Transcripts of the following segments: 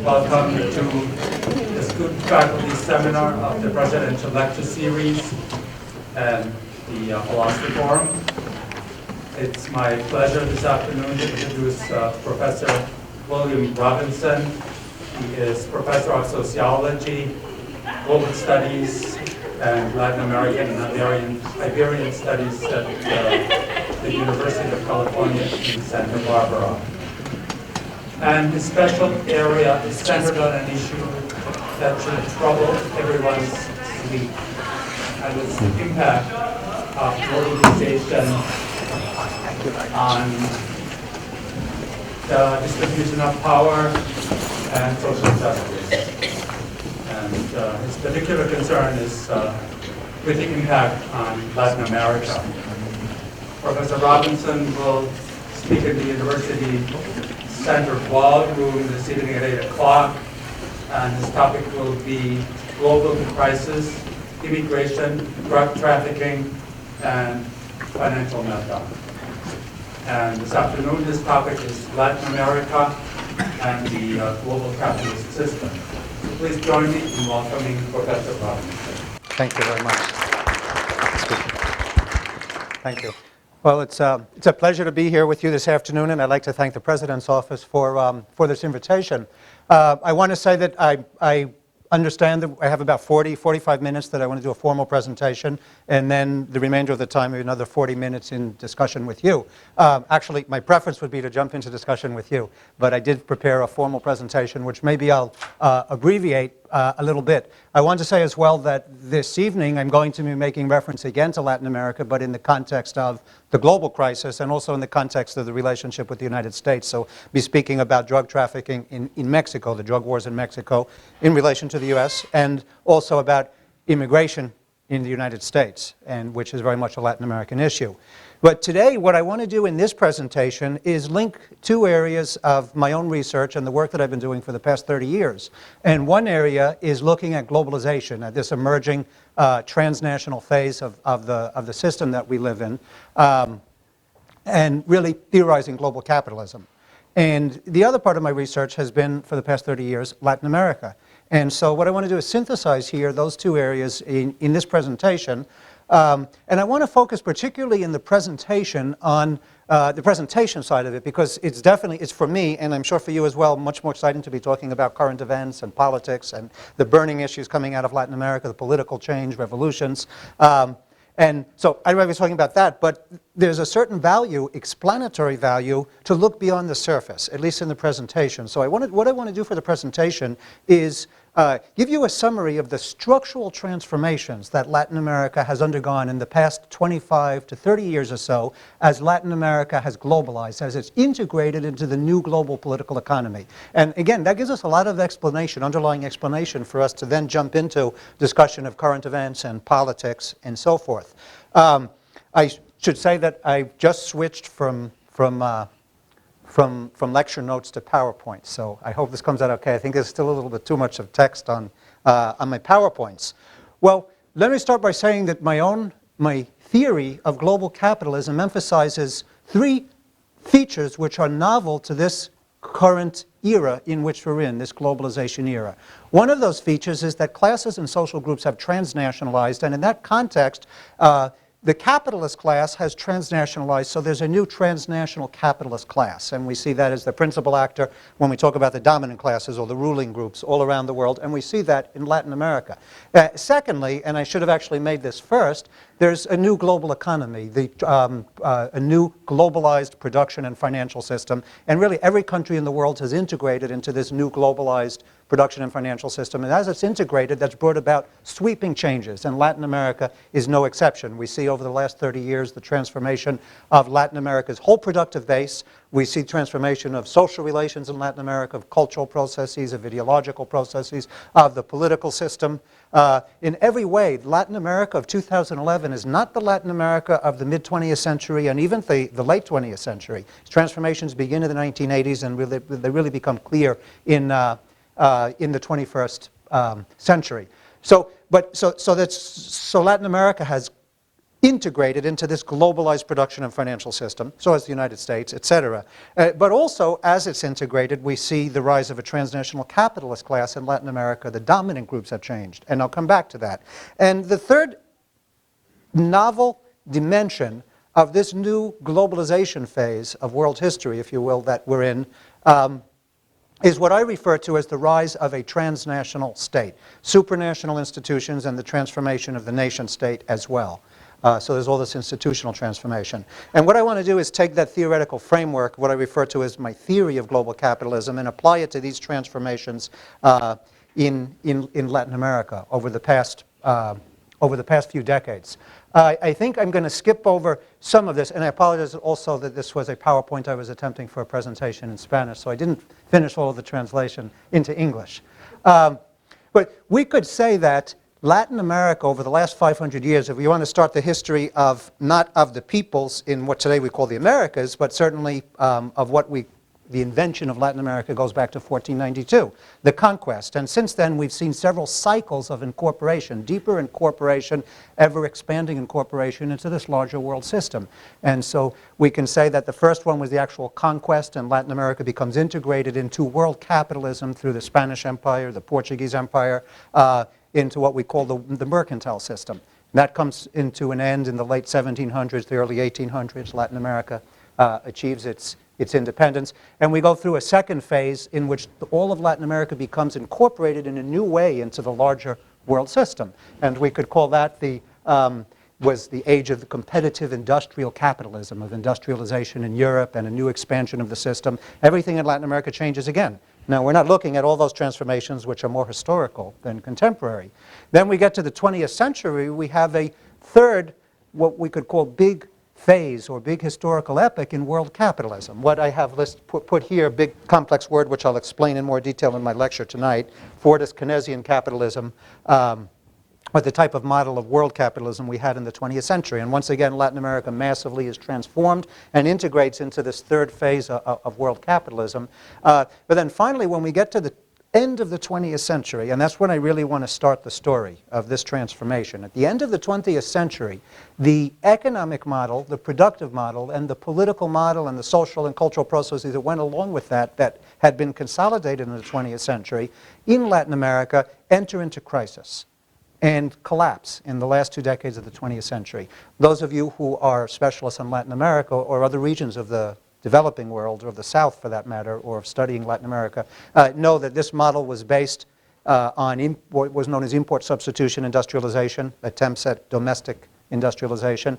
Welcome to the Student Faculty Seminar of the Presidential Lecture Series and the Philosophy Forum. It's my pleasure this afternoon to introduce Professor William Robinson. He is Professor of Sociology, Global Studies, and Latin American and Iberian Studies at the University of California in Santa Barbara. And his special area is centered on an issue that should trouble everyone's sleep, and its impact of globalization on the distribution of power and social justice. And his particular concern is with the impact on Latin America. Professor Robinson will speak in the University Center ballroom this evening at 8 o'clock, and his topic will be global crisis, immigration, drug trafficking, and financial meltdown. And this afternoon, his topic is Latin America and the global capitalist system. So please join me in welcoming Professor Robinson. Thank you very much. Thank you. Well, it's a pleasure to be here with you this afternoon, and I'd like to thank the President's Office for this invitation. I want to say that I understand that I have about 45 minutes that I want to do a formal presentation, and then the remainder of the time, another 40 minutes in discussion with you. Actually, my preference would be to jump into discussion with you, but I did prepare a formal presentation, which maybe I'll abbreviate a little bit. I want to say as well that this evening I'm going to be making reference again to Latin America, but in the context of the global crisis and also in the context of the relationship with the United States. So be speaking about drug trafficking in Mexico, the drug wars in Mexico in relation to the U.S., and also about immigration in the United States, and which is very much a Latin American issue. But today, what I want to do in this presentation is link two areas of my own research and the work that I've been doing for the past 30 years. And one area is looking at globalization, at this emerging transnational phase of the system that we live in, and really theorizing global capitalism. And the other part of my research has been, for the past 30 years, Latin America. And so what I want to do is synthesize here those two areas in this presentation. And I want to focus particularly in the presentation on the presentation side of it, because it's for me, and I'm sure for you as well, much more exciting to be talking about current events and politics and the burning issues coming out of Latin America, the political change, revolutions. And so I'd rather be talking about that, but there's a certain value, explanatory value, to look beyond the surface, at least in the presentation. So what I want to do for the presentation is give you a summary of the structural transformations that Latin America has undergone in the past 25 to 30 years or so as Latin America has globalized, as it's integrated into the new global political economy. And again, that gives us a lot of explanation, underlying explanation for us to then jump into discussion of current events and politics and so forth. I should say that I just switched from lecture notes to PowerPoint, so I hope this comes out okay. I think there's still a little bit too much of text on my PowerPoints. Well, let me start by saying that my theory of global capitalism emphasizes three features which are novel to this current era in which we're in, this globalization era. One of those features is that classes and social groups have transnationalized, and in that context, the capitalist class has transnationalized, so there's a new transnational capitalist class, and we see that as the principal actor when we talk about the dominant classes or the ruling groups all around the world, and we see that in Latin America. Secondly, and I should have actually made this first, there's a new global economy. The a new globalized production and financial system. And really every country in the world has integrated into this new globalized production and financial system. And as it's integrated, that's brought about sweeping changes. And Latin America is no exception. We see over the last 30 years the transformation of Latin America's whole productive base. We see transformation of social relations in Latin America, of cultural processes, of ideological processes, of the political system. In every way, Latin America of 2011 is not the Latin America of the mid-20th century and even the late 20th century. Transformations begin in the 1980s and they really become clear in the 21st century. So Latin America has integrated into this globalized production and financial system, so has the United States, et cetera. But also, as it's integrated, we see the rise of a transnational capitalist class in Latin America. The dominant groups have changed, and I'll come back to that. And the third novel dimension of this new globalization phase of world history, if you will, that we're in, is what I refer to as the rise of a transnational state, supranational institutions and the transformation of the nation state as well. So there's all this institutional transformation. And what I want to do is take that theoretical framework, what I refer to as my theory of global capitalism, and apply it to these transformations in Latin America over the past few decades. I think I'm going to skip over some of this, and I apologize also that this was a PowerPoint I was attempting for a presentation in Spanish, so I didn't finish all of the translation into English. But we could say that Latin America over the last 500 years, if we want to start the history of not of the peoples in what today we call the Americas, but certainly of what the invention of Latin America goes back to 1492, the conquest. And since then we've seen several cycles of incorporation, deeper incorporation, ever expanding incorporation into this larger world system. And so we can say that the first one was the actual conquest, and Latin America becomes integrated into world capitalism through the Spanish Empire, the Portuguese Empire, into what we call the mercantile system. That comes into an end in the late 1700s, the early 1800s. Latin America achieves its independence. And we go through a second phase in which all of Latin America becomes incorporated in a new way into the larger world system. And we could call that was the age of the competitive industrial capitalism, of industrialization in Europe and a new expansion of the system. Everything in Latin America changes again. Now, we're not looking at all those transformations which are more historical than contemporary. Then we get to the 20th century, we have a third, what we could call big phase or big historical epoch in world capitalism. What I have put here, big complex word, which I'll explain in more detail in my lecture tonight, Fordist Keynesian capitalism, or the type of model of world capitalism we had in the 20th century. And once again, Latin America massively is transformed and integrates into this third phase of world capitalism. But then finally, when we get to the end of the 20th century, and that's when I really want to start the story of this transformation. At the end of the 20th century, the economic model, the productive model, and the political model and the social and cultural processes that went along with that had been consolidated in the 20th century in Latin America enter into crisis and collapse in the last 2 decades of the 20th century. Those of you who are specialists in Latin America or other regions of the developing world, or of the South for that matter, or of studying Latin America, know that this model was based on what was known as import substitution industrialization, attempts at domestic industrialization,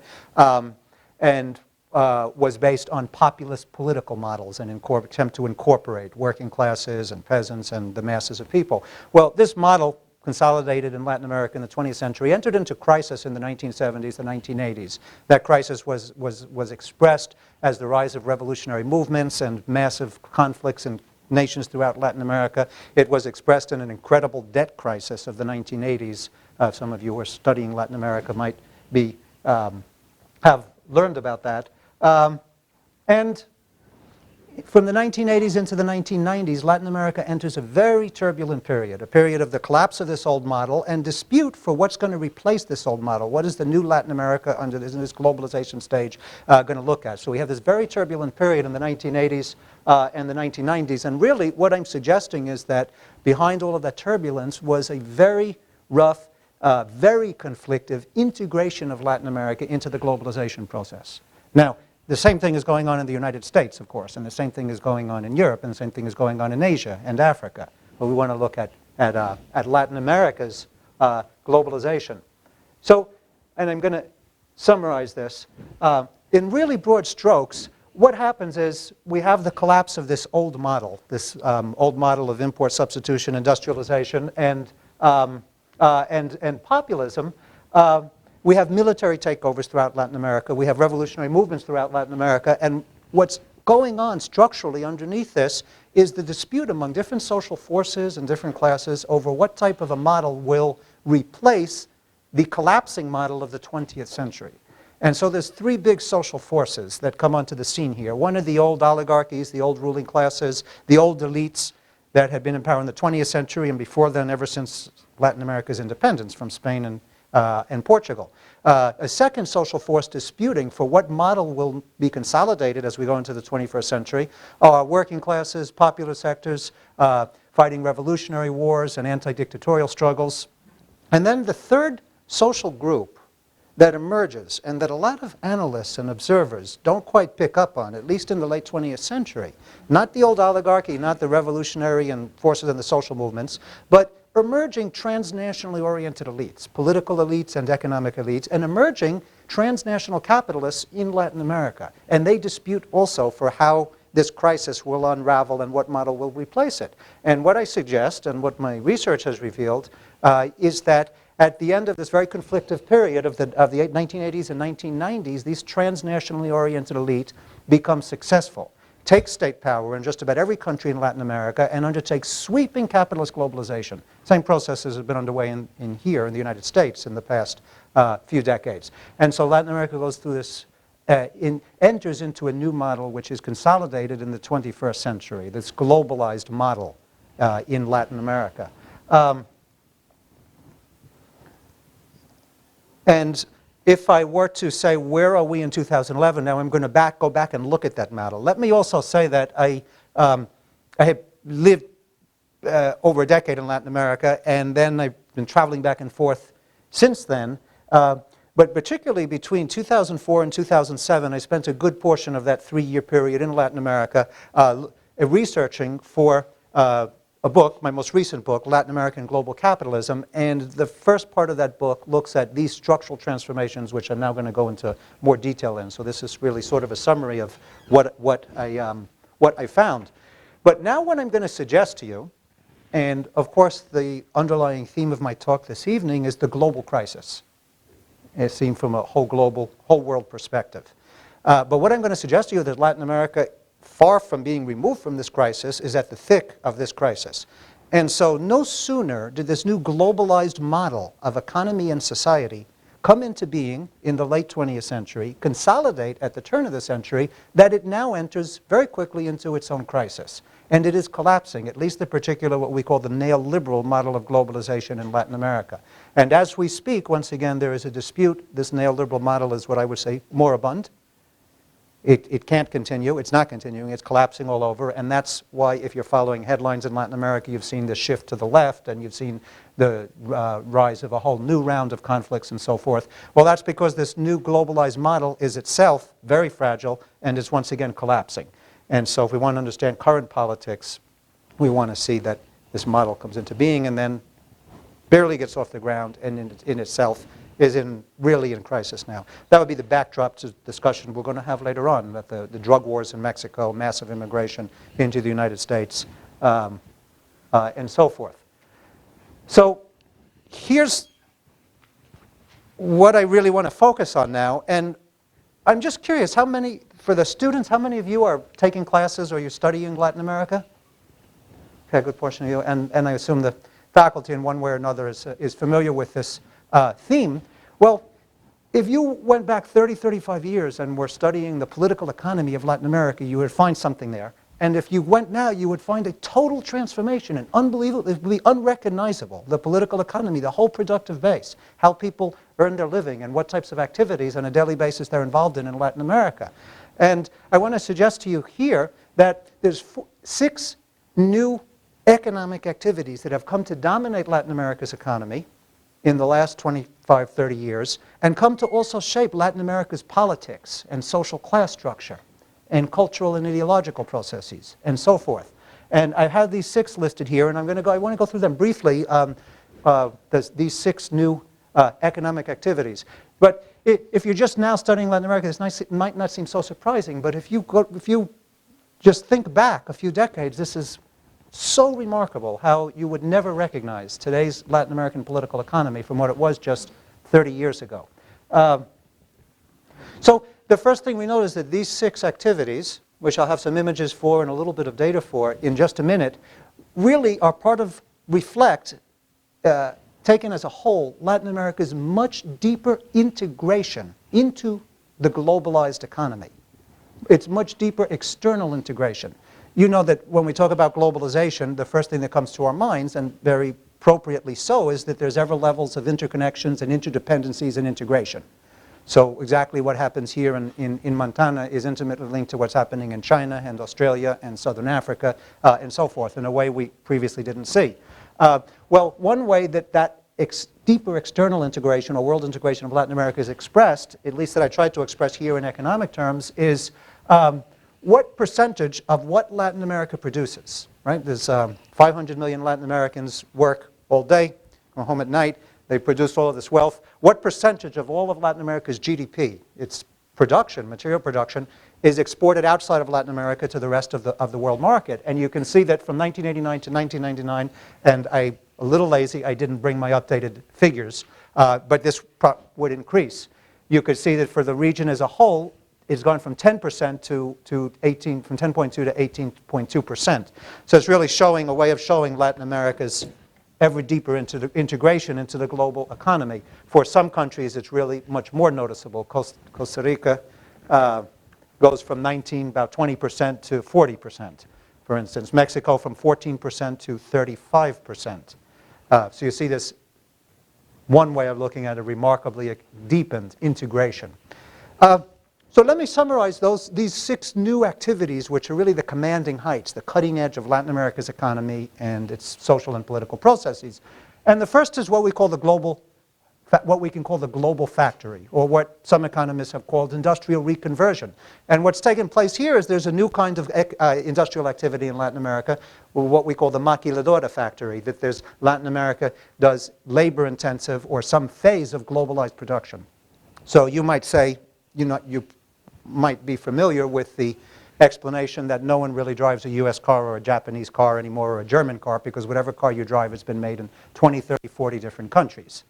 and was based on populist political models and attempt to incorporate working classes and peasants and the masses of people. Well, this model, consolidated in Latin America in the 20th century, entered into crisis in the 1970s, the 1980s. That crisis was expressed as the rise of revolutionary movements and massive conflicts in nations throughout Latin America. It was expressed in an incredible debt crisis of the 1980s. Some of you who are studying Latin America might have learned about that. And from the 1980s into the 1990s, Latin America enters a very turbulent period, a period of the collapse of this old model and dispute for what's going to replace this old model. What is the new Latin America under this globalization stage going to look at? So we have this very turbulent period in the 1980s and the 1990s. And really what I'm suggesting is that behind all of that turbulence was a very rough, very conflictive integration of Latin America into the globalization process. Now, the same thing is going on in the United States, of course, and the same thing is going on in Europe, and the same thing is going on in Asia and Africa. But we want to look at Latin America's globalization. So, and I'm going to summarize this. in really broad strokes, what happens is we have the collapse of this old model of import substitution, industrialization, and populism. We have military takeovers throughout Latin America. We have revolutionary movements throughout Latin America. And what's going on structurally underneath this is the dispute among different social forces and different classes over what type of a model will replace the collapsing model of the 20th century. And so there's three big social forces that come onto the scene here. One are the old oligarchies, the old ruling classes, the old elites that had been in power in the 20th century and before then, ever since Latin America's independence from Spain and Portugal. A second social force disputing for what model will be consolidated as we go into the 21st century are working classes, popular sectors, fighting revolutionary wars and anti-dictatorial struggles. And then the third social group that emerges and that a lot of analysts and observers don't quite pick up on, at least in the late 20th century, not the old oligarchy, not the revolutionary and forces in the social movements, but emerging transnationally oriented elites, political elites and economic elites, and emerging transnational capitalists in Latin America. And they dispute also for how this crisis will unravel and what model will replace it. And what I suggest, and what my research has revealed, is that at the end of this very conflictive period of the 1980s and 1990s, these transnationally oriented elite become successful, take state power in just about every country in Latin America, and undertake sweeping capitalist globalization. Same processes have been underway in here in the United States in the past few decades. And so Latin America goes through this, enters into a new model which is consolidated in the 21st century, this globalized model in Latin America. And if I were to say, where are we in 2011? Now I'm going to go back and look at that model. Let me also say that I have lived over a decade in Latin America, and then I've been traveling back and forth since then. But particularly between 2004 and 2007, I spent a good portion of that 3-year period in Latin America researching for a book, my most recent book, Latin American Global Capitalism, and the first part of that book looks at these structural transformations, which I'm now going to go into more detail in. So this is really sort of a summary of what I found. But now what I'm going to suggest to you, and of course the underlying theme of my talk this evening is the global crisis, as seen from a whole world perspective. But what I'm going to suggest to you is that Latin America, far from being removed from this crisis, is at the thick of this crisis. And so no sooner did this new globalized model of economy and society come into being in the late 20th century, consolidate at the turn of the century, that it now enters very quickly into its own crisis. And it is collapsing, at least the particular what we call the neoliberal model of globalization in Latin America. And as we speak, once again, there is a dispute. This neoliberal model is what I would say moribund. It can't continue. It's not continuing. It's collapsing all over. And that's why, if you're following headlines in Latin America, you've seen the shift to the left, and you've seen the rise of a whole new round of conflicts and so forth. Well, that's because this new globalized model is itself very fragile and is once again collapsing. And so if we want to understand current politics, we want to see that this model comes into being and then barely gets off the ground and in itself is really in crisis now. That would be the backdrop to discussion we're going to have later on, that the drug wars in Mexico, massive immigration into the United States, and so forth. So here's what I really want to focus on now. And I'm just curious, for the students, how many of you are taking classes or you're studying Latin America? Okay, a good portion of you. And I assume the faculty in one way or another is familiar with this theme. Well, if you went back 30, 35 years and were studying the political economy of Latin America, you would find something there. And if you went now, you would find a total transformation, an unbelievable, it would be unrecognizable, the political economy, the whole productive base, how people earn their living and what types of activities on a daily basis they're involved in Latin America. And I want to suggest to you here that there's 6 new economic activities that have come to dominate Latin America's economy in the last 25, 30 years, and come to also shape Latin America's politics and social class structure and cultural and ideological processes and so forth. And I have these 6 listed here, and I want to go through them briefly, these 6 new economic activities. But if you're just now studying Latin America, it might not seem so surprising, but if you just think back a few decades, this is so remarkable how you would never recognize today's Latin American political economy from what it was just 30 years ago. So the first thing we notice is that these 6 activities, which I'll have some images for and a little bit of data for in just a minute, really are reflect, taken as a whole, Latin America's much deeper integration into the globalized economy. It's much deeper external integration. You know that when we talk about globalization, the first thing that comes to our minds, and very appropriately so, is that there's ever levels of interconnections and interdependencies and integration. So exactly what happens here in Montana is intimately linked to what's happening in China and Australia and Southern Africa and so forth in a way we previously didn't see. Well, one way that deeper external integration or world integration of Latin America is expressed, at least that I tried to express here in economic terms, is what percentage of what Latin America produces, right? There's 500 million Latin Americans work all day, go home at night, they produce all of this wealth. What percentage of all of Latin America's GDP, its production, material production, is exported outside of Latin America to the rest of the world market? And you can see that from 1989 to 1999, and I'm a little lazy, I didn't bring my updated figures, but this would increase. You could see that for the region as a whole, it's gone from 10% to 18, from 10.2 to 18.2%. So it's really showing a way of showing Latin America's ever deeper into the integration into the global economy. For some countries, it's really much more noticeable. Costa Rica goes from about 20% to 40%, for instance. Mexico from 14% to 35%. So you see this one way of looking at a remarkably deepened integration. So let me summarize these 6 new activities, which are really the commanding heights, the cutting edge of Latin America's economy and its social and political processes. And the first is what we call what we can call the global factory, or what some economists have called industrial reconversion. And what's taken place here is there's a new kind of industrial activity in Latin America, what we call the maquiladora factory, that Latin America does labor-intensive or some phase of globalized production. So you might say, you might be familiar with the explanation that no one really drives a US car or a Japanese car anymore or a German car, because whatever car you drive has been made in 20, 30, 40 different countries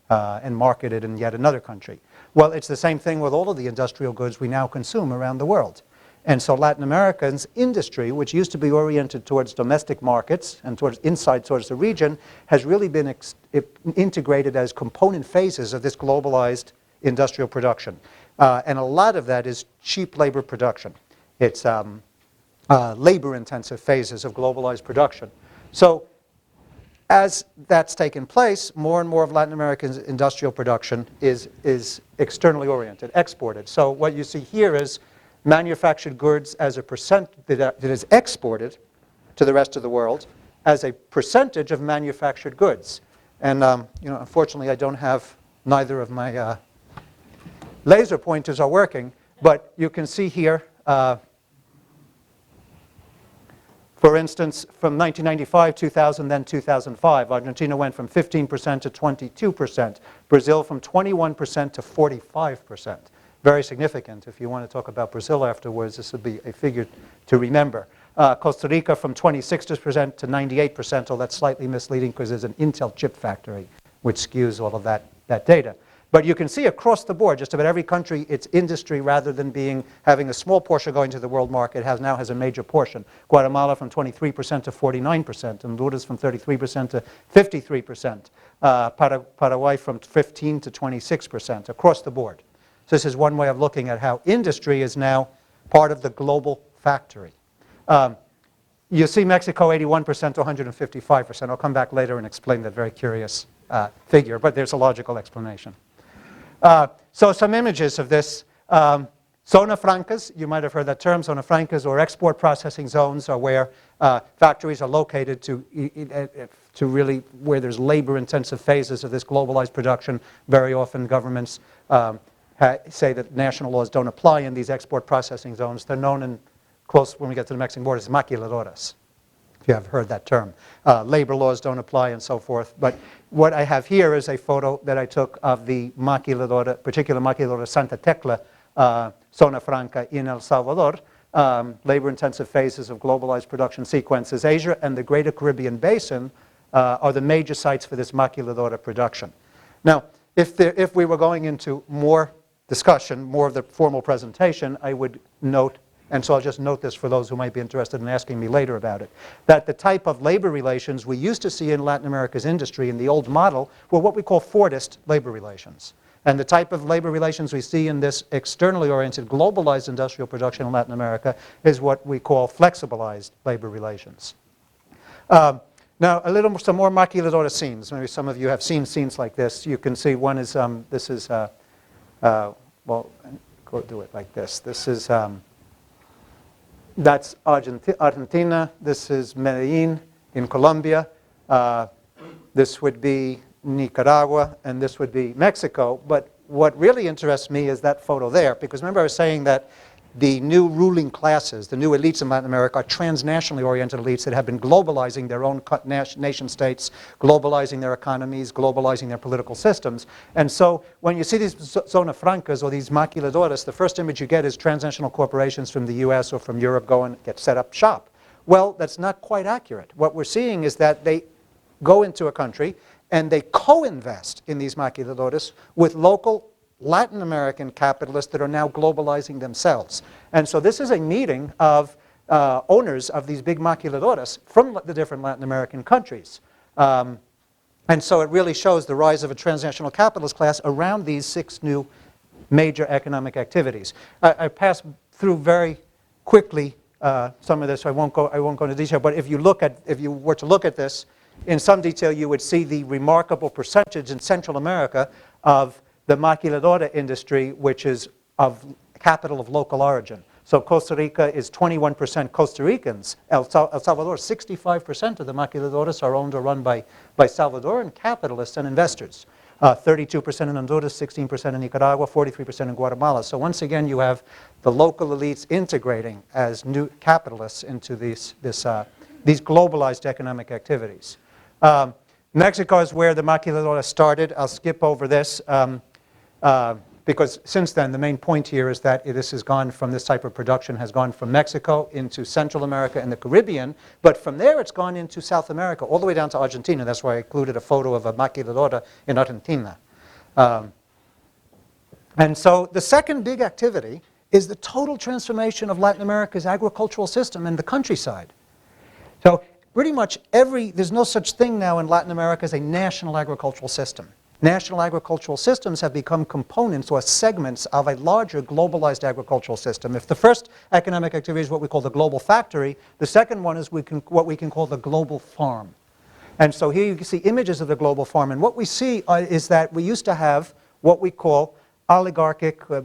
and marketed in yet another country. Well, it's the same thing with all of the industrial goods we now consume around the world. And so Latin America's industry, which used to be oriented towards domestic markets and towards the region, has really been integrated as component phases of this globalized industrial production. And a lot of that is cheap labor production. It's labor-intensive phases of globalized production. So as that's taken place, more and more of Latin America's industrial production is externally oriented, exported. So what you see here is manufactured goods as a percent that is exported to the rest of the world as a percentage of manufactured goods. And unfortunately, I don't have neither of my laser pointers are working, but you can see here, for instance, from 1995, 2000, then 2005, Argentina went from 15% to 22%, Brazil from 21% to 45%. Very significant. If you want to talk about Brazil afterwards, this would be a figure to remember. Costa Rica from 26% to 98%, although that's slightly misleading because there's an Intel chip factory, which skews all of that data. But you can see across the board, just about every country, its industry, rather than having a small portion going to the world market, now has a major portion. Guatemala from 23% to 49%, Honduras from 33% to 53%, Paraguay from 15 to 26%, across the board. So this is one way of looking at how industry is now part of the global factory. You see Mexico 81% to 155%. I'll come back later and explain that very curious figure, but there's a logical explanation. So some images of this. Zona francas, you might have heard that term. Zona francas, or export processing zones, are where factories are located to really where there's labor-intensive phases of this globalized production. Very often governments say that national laws don't apply in these export processing zones. They're known when we get to the Mexican border, as maquiladoras. if you have heard that term. Labor laws don't apply and so forth. But what I have here is a photo that I took of the maquiladora, particular maquiladora Santa Tecla, Zona Franca in El Salvador. Labor-intensive phases of globalized production sequences. Asia and the greater Caribbean basin are the major sites for this maquiladora production. Now, if we were going into more discussion, more of the formal presentation, I would note, and so I'll just note this for those who might be interested in asking me later about it, that the type of labor relations we used to see in Latin America's industry in the old model were what we call Fordist labor relations. And the type of labor relations we see in this externally oriented globalized industrial production in Latin America is what we call flexibilized labor relations. Now, some more maquiladora scenes. Maybe some of you have seen scenes like this. You can see one is, this is, well, go do it like this. This is, that's Argentina. This is Medellin in Colombia. This would be Nicaragua, and this would be Mexico. But what really interests me is that photo there, because remember I was saying that the new ruling classes, the new elites in Latin America, are transnationally oriented elites that have been globalizing their own nation states, globalizing their economies, globalizing their political systems. And so when you see these zona francas or these maquiladoras, the first image you get is transnational corporations from the US or from Europe go and get set up shop. Well, that's not quite accurate. What we're seeing is that they go into a country and they co-invest in these maquiladoras with local Latin American capitalists that are now globalizing themselves. And so this is a meeting of owners of these big maquiladoras from the different Latin American countries. And so it really shows the rise of a transnational capitalist class around these 6 new major economic activities. I passed through very quickly some of this, so I won't go into detail, but if you were to look at this in some detail, you would see the remarkable percentage in Central America of the maquiladora industry, which is of capital of local origin. So Costa Rica is 21% Costa Ricans. El Salvador, 65% of the maquiladoras are owned or run by Salvadoran capitalists and investors. 32% in Honduras, 16% in Nicaragua, 43% in Guatemala. So once again, you have the local elites integrating as new capitalists into these globalized economic activities. Mexico is where the maquiladora started. I'll skip over this. Because since then, the main point here is that this type of production has gone from Mexico into Central America and the Caribbean, but from there it's gone into South America, all the way down to Argentina. That's why I included a photo of a maquiladora in Argentina. And so the second big activity is the total transformation of Latin America's agricultural system and the countryside. So pretty much there's no such thing now in Latin America as a national agricultural system. National agricultural systems have become components or segments of a larger globalized agricultural system. If the first economic activity is what we call the global factory, the second one is what we can call the global farm. And so here you can see images of the global farm. And what we see is that we used to have what we call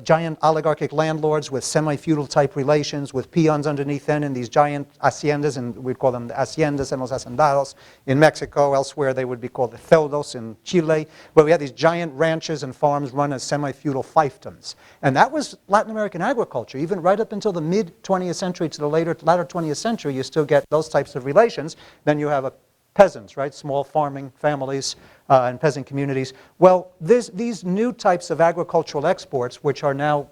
giant oligarchic landlords with semi-feudal type relations with peons underneath them in these giant haciendas, and we'd call them the haciendas and los hacendados in Mexico. Elsewhere they would be called the feudos in Chile, where we had these giant ranches and farms run as semi-feudal fiefdoms. And that was Latin American agriculture. Even right up until the mid-20th century to the latter 20th century, you still get those types of relations. Then you have peasants, right? Small farming families and peasant communities. Well, these new types of agricultural exports, which are now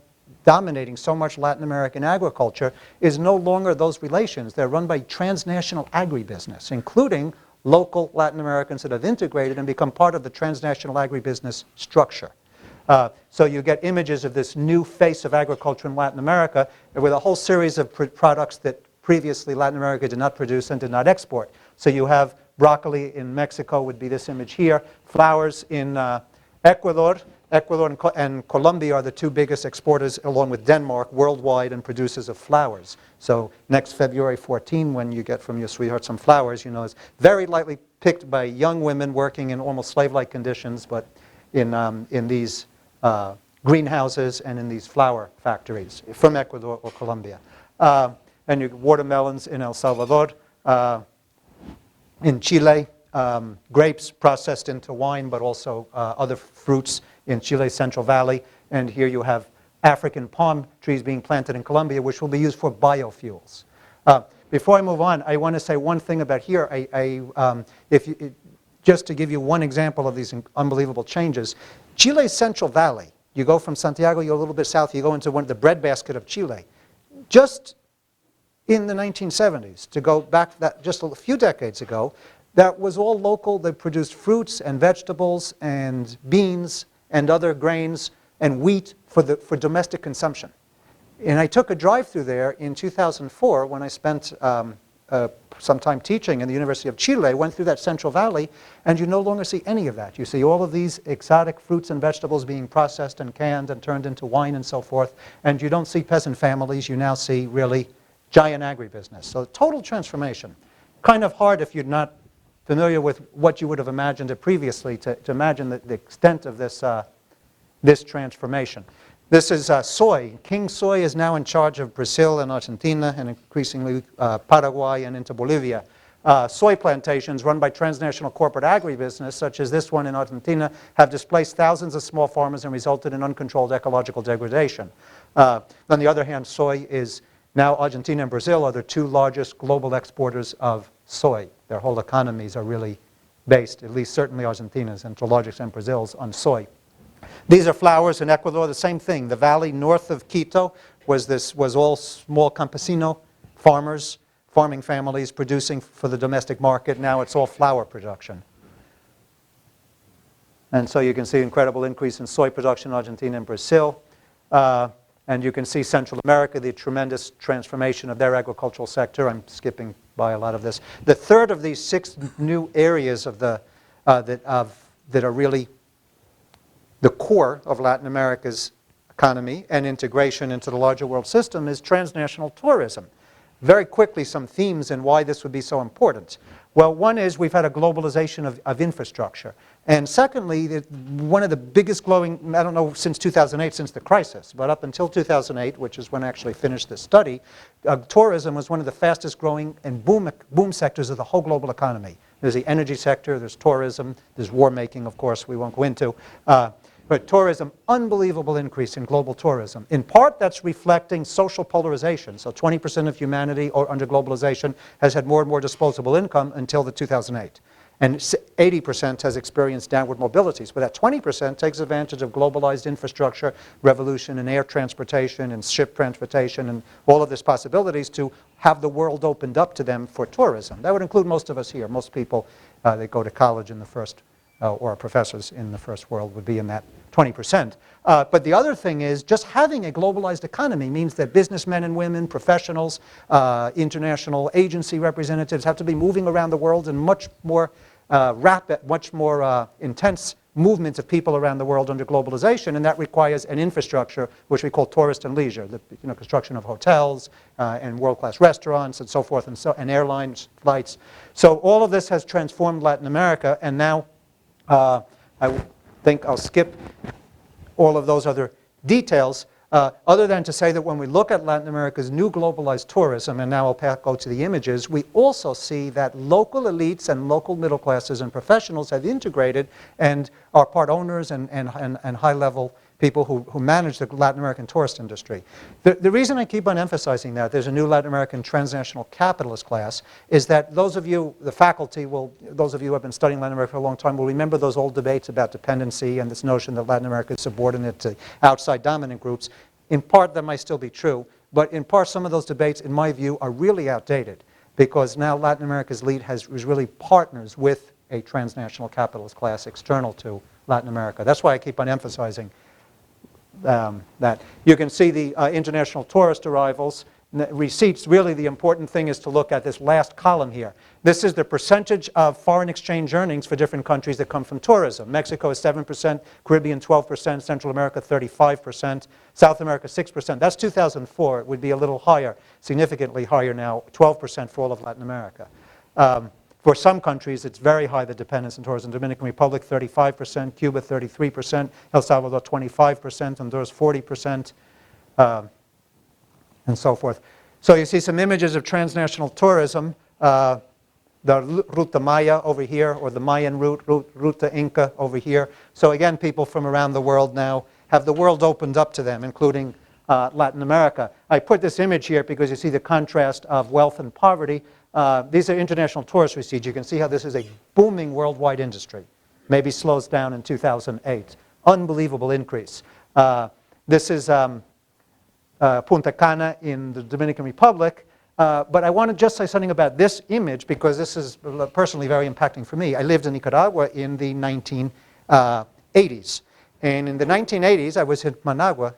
dominating so much Latin American agriculture, is no longer those relations. They're run by transnational agribusiness, including local Latin Americans that have integrated and become part of the transnational agribusiness structure. So you get images of this new face of agriculture in Latin America with a whole series of products that previously Latin America did not produce and did not export. So you have broccoli in Mexico would be this image here. Flowers in Ecuador. Ecuador and Colombia are the 2 biggest exporters, along with Denmark, worldwide and producers of flowers. So next February 14, when you get from your sweetheart some flowers, you know, it's very lightly picked by young women working in almost slave-like conditions, but in these greenhouses and in these flower factories from Ecuador or Colombia. And you get watermelons in El Salvador. In Chile, grapes processed into wine, but also other fruits in Chile's Central Valley. And here you have African palm trees being planted in Colombia, which will be used for biofuels. before I move on, I want to say one thing about here. Just to give you one example of these unbelievable changes, Chile's Central Valley, you go from Santiago, you're a little bit south, you go into the breadbasket of Chile. Just in the 1970s, to go back just a few decades ago, that was all local. They produced fruits and vegetables and beans and other grains and wheat for domestic consumption. And I took a drive through there in 2004 when I spent some time teaching in the University of Chile, went through that Central Valley, and you no longer see any of that. You see all of these exotic fruits and vegetables being processed and canned and turned into wine and so forth, and you don't see peasant families. You now see really giant agribusiness. So total transformation. Kind of hard if you're not familiar with what you would have imagined it previously to imagine the extent of this transformation. This is soy. King Soy is now in charge of Brazil and Argentina and increasingly Paraguay and into Bolivia. Soy plantations run by transnational corporate agribusiness, such as this one in Argentina, have displaced thousands of small farmers and resulted in uncontrolled ecological degradation. On the other hand, soy is now Argentina and Brazil are the two largest global exporters of soy. Their whole economies are really based, at least certainly Argentina's and to a large extent Brazil's, on soy. These are flowers in Ecuador, the same thing. The valley north of Quito was all small campesino farmers, farming families producing for the domestic market. Now it's all flower production. And so you can see incredible increase in soy production in Argentina and Brazil. And you can see Central America, the tremendous transformation of their agricultural sector. I'm skipping by a lot of this. The third of these 6 new areas that are really the core of Latin America's economy and integration into the larger world system is transnational tourism. Very quickly, some themes and why this would be so important. Well, one is we've had a globalization of infrastructure. And secondly, one of the biggest growing, I don't know since 2008, since the crisis, but up until 2008, which is when I actually finished this study, tourism was one of the fastest growing and boom sectors of the whole global economy. There's the energy sector, there's tourism, there's war making, of course, we won't go into. But tourism, unbelievable increase in global tourism. In part, that's reflecting social polarization. So 20% of humanity under globalization has had more and more disposable income until the 2008. And 80% has experienced downward mobilities. But that 20% takes advantage of globalized infrastructure, revolution in air transportation and ship transportation and all of these possibilities to have the world opened up to them for tourism. That would include most of us here. Most people that go to college in the first or professors in the first world would be in that 20%. But the other thing is just having a globalized economy means that businessmen and women, professionals, international agency representatives have to be moving around the world in much more rapid, much more intense movements of people around the world under globalization, and that requires an infrastructure which we call tourist and leisure, the construction of hotels and world-class restaurants and so forth, and airlines, flights. So all of this has transformed Latin America, and now I think I'll skip all of those other details, other than to say that when we look at Latin America's new globalized tourism, and now I'll go to the images, we also see that local elites and local middle classes and professionals have integrated and are part owners and high-level people who manage the Latin American tourist industry. The reason I keep on emphasizing that there's a new Latin American transnational capitalist class is that those of you, the faculty, those of you who have been studying Latin America for a long time will remember those old debates about dependency and this notion that Latin America is subordinate to outside dominant groups. In part, that might still be true, but in part, some of those debates, in my view, are really outdated because now Latin America's elite is really partners with a transnational capitalist class external to Latin America. That's why I keep on emphasizing that. You can see the international tourist arrivals, receipts. Really the important thing is to look at this last column here. This is the percentage of foreign exchange earnings for different countries that come from tourism. Mexico is 7%, Caribbean 12%, Central America 35%, South America 6%. That's 2004. It would be a little higher, significantly higher now, 12% for all of Latin America. For some countries, it's very high, the dependence on tourism. Dominican Republic, 35%, Cuba, 33%, El Salvador, 25%, Honduras, 40%, and so forth. So you see some images of transnational tourism, the Ruta Maya over here, or the Mayan route, Ruta Inca over here. So again, people from around the world now have the world opened up to them, including Latin America. I put this image here because you see the contrast of wealth and poverty. These are international tourist receipts. You can see how this is a booming worldwide industry. Maybe slows down in 2008. Unbelievable increase. This is Punta Cana in the Dominican Republic. But I want to just say something about this image because this is personally very impacting for me. I lived in Nicaragua in the 1980s. And in the 1980s, I was in Managua.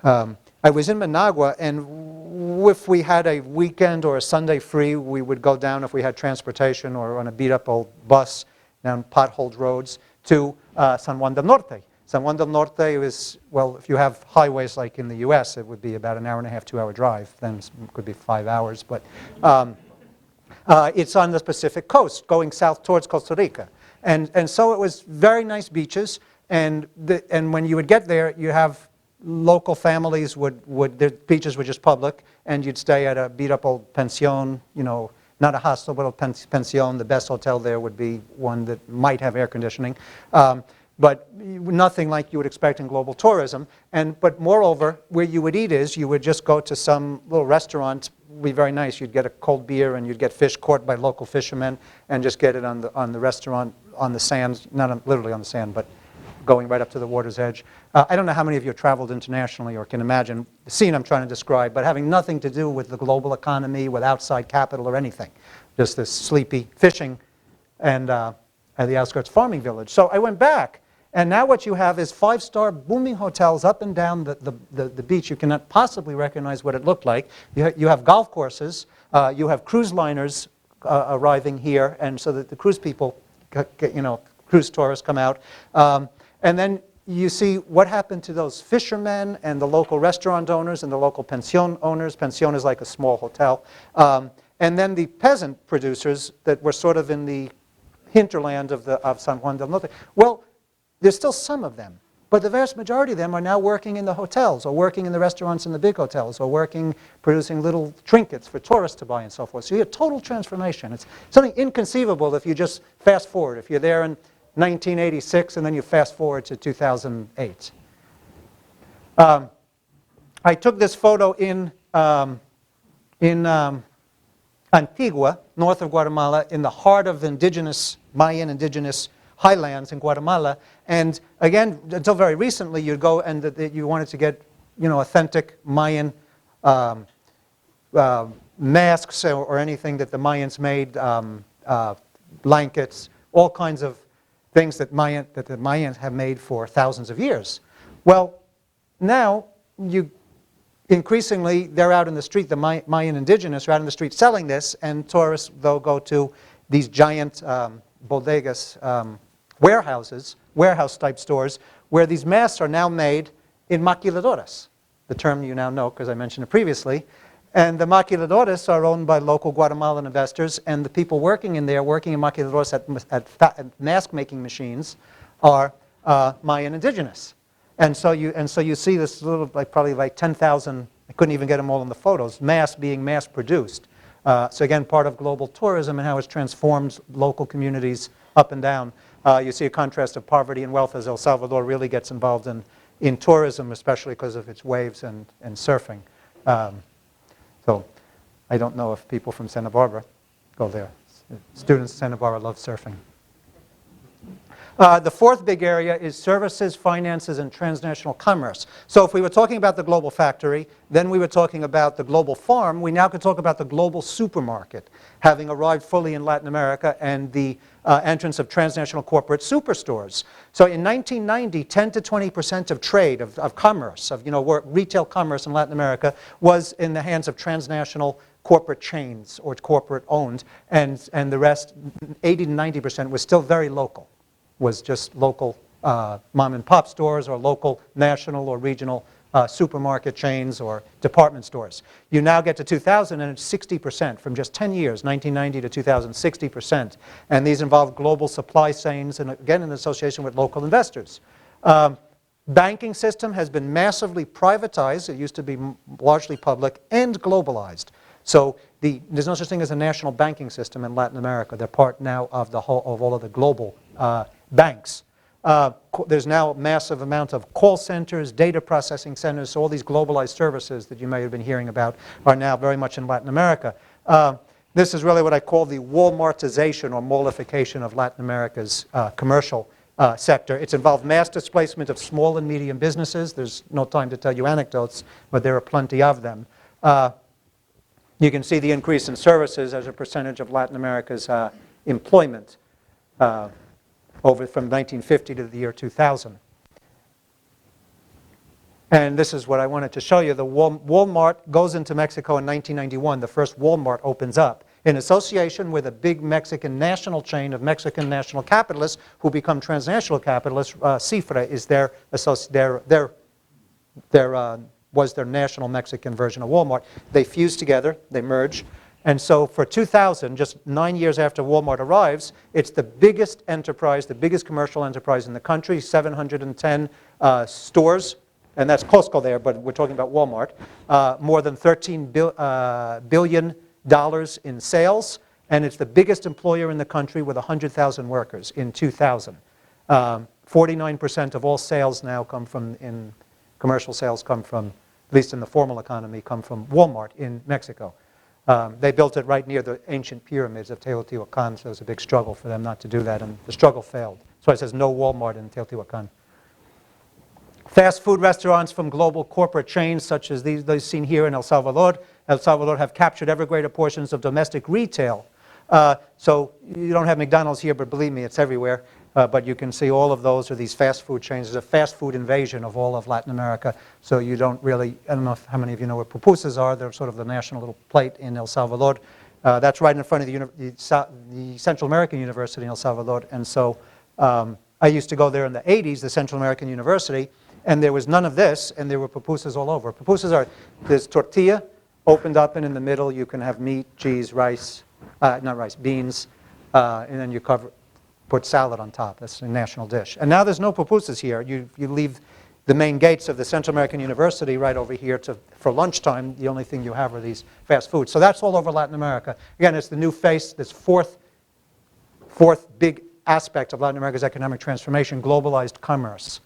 I was in Managua, and if we had a weekend or a Sunday free, we would go down, if we had transportation or on a beat-up old bus down potholed roads, to San Juan del Norte. San Juan del Norte is, well, if you have highways like in the US, it would be about an hour and a half, 2-hour drive. Then it could be 5 hours. But it's on the Pacific coast, going south towards Costa Rica. And so it was very nice beaches. And when you would get there, you have local families their beaches were just public, and you'd stay at a beat-up old pension, you know, not a hostel, but a pension. The best hotel there would be one that might have air conditioning. But nothing like you would expect in global tourism. But moreover, where you would eat is, you would just go to some little restaurant, would be very nice. You'd get a cold beer and you'd get fish caught by local fishermen and just get it on the restaurant, on the sand, not literally on the sand, but going right up to the water's edge. I don't know how many of you have traveled internationally or can imagine the scene I'm trying to describe, but having nothing to do with the global economy, with outside capital or anything. Just this sleepy fishing and at the outskirts farming village. So I went back, and now what you have is 5-star booming hotels up and down the beach. You cannot possibly recognize what it looked like. You have golf courses. You have cruise liners arriving here, and so that the cruise people, cruise tourists come out. And then you see what happened to those fishermen and the local restaurant owners and the local pension owners. Pension is like a small hotel. And then the peasant producers that were sort of in the hinterland of San Juan del Norte. Well, there's still some of them, but the vast majority of them are now working in the hotels or working in the restaurants in the big hotels or producing little trinkets for tourists to buy and so forth. So you have total transformation. It's something inconceivable if you just fast forward. If you're there in 1986 and then you fast forward to 2008. I took this photo in Antigua, north of Guatemala, in the heart of Mayan indigenous highlands in Guatemala. And again, until very recently, you'd go and you wanted to get, authentic Mayan masks or anything that the Mayans made, blankets, all kinds of things that the Mayans have made for thousands of years. Well, now increasingly they're out in the street. The Mayan indigenous are out in the street selling this, and tourists they'll go to these giant bodegas, warehouse-type stores, where these masks are now made in maquiladoras, the term you now know because I mentioned it previously. And the maquiladoras are owned by local Guatemalan investors, and the people working in maquiladoras at mask-making machines are Mayan indigenous. And so you see this little, probably like 10,000, I couldn't even get them all in the photos, masks being mass-produced. So again, part of global tourism and how it's transformed local communities up and down. You see a contrast of poverty and wealth as El Salvador really gets involved in tourism, especially because of its waves and surfing. So I don't know if people from Santa Barbara go there. Students in Santa Barbara love surfing. The fourth big area is services, finances, and transnational commerce. So if we were talking about the global factory, then we were talking about the global farm, we now could talk about the global supermarket, having arrived fully in Latin America, and the entrance of transnational corporate superstores. So in 1990, 10 to 20% of trade, of commerce, of retail commerce in Latin America was in the hands of transnational corporate chains or corporate owned, and the rest, 80 to 90%, was still very local. Was just local mom and pop stores or local national or regional supermarket chains or department stores. You now get to 2000 and it's 60% from just 10 years, 1990 to 2000, 60%. And these involve global supply chains and again in association with local investors. Banking system has been massively privatized. It used to be largely public and globalized. So there's no such thing as a national banking system in Latin America. They're part now of all of the global banks. There's now a massive amount of call centers, data processing centers, so all these globalized services that you may have been hearing about are now very much in Latin America. This is really what I call the Walmartization or mallification of Latin America's commercial sector. It's involved mass displacement of small and medium businesses. There's no time to tell you anecdotes, but there are plenty of them. You can see the increase in services as a percentage of Latin America's employment over from 1950 to the year 2000. And this is what I wanted to show you. The Walmart goes into Mexico in 1991. The first Walmart opens up in association with a big Mexican national chain of Mexican national capitalists who become transnational capitalists. Cifra is was their national Mexican version of Walmart. They fuse together, they merge. And so for 2000, just 9 years after Walmart arrives, it's the biggest enterprise, the biggest commercial enterprise in the country, 710 stores. And that's Costco there, but we're talking about Walmart. More than $13 billion in sales, and it's the biggest employer in the country with 100,000 workers in 2000. 49% of all sales now come from, commercial sales come from, at least in the formal economy, come from Walmart in Mexico. They built it right near the ancient pyramids of Teotihuacan, so it was a big struggle for them not to do that, and the struggle failed. So it says no Walmart in Teotihuacan. Fast food restaurants from global corporate chains such as these seen here in El Salvador. El Salvador have captured ever greater portions of domestic retail. So you don't have McDonald's here, but believe me, it's everywhere. But you can see all of those are these fast food chains. There's a fast food invasion of all of Latin America. So you don't really, I don't know how many of you know what pupusas are. They're sort of the national little plate in El Salvador. That's right in front of the Central American University in El Salvador. And so I used to go there in the 80s, the Central American University, and there was none of this, and there were pupusas all over. Pupusas are, there's tortilla opened up, and in the middle you can have meat, cheese, rice, not rice, beans, and then you put salad on top. That's a national dish. And now there's no pupusas here. You leave the main gates of the Central American University right over here for lunchtime. The only thing you have are these fast foods. So that's all over Latin America. Again, it's the new face, this fourth big aspect of Latin America's economic transformation, globalized commerce.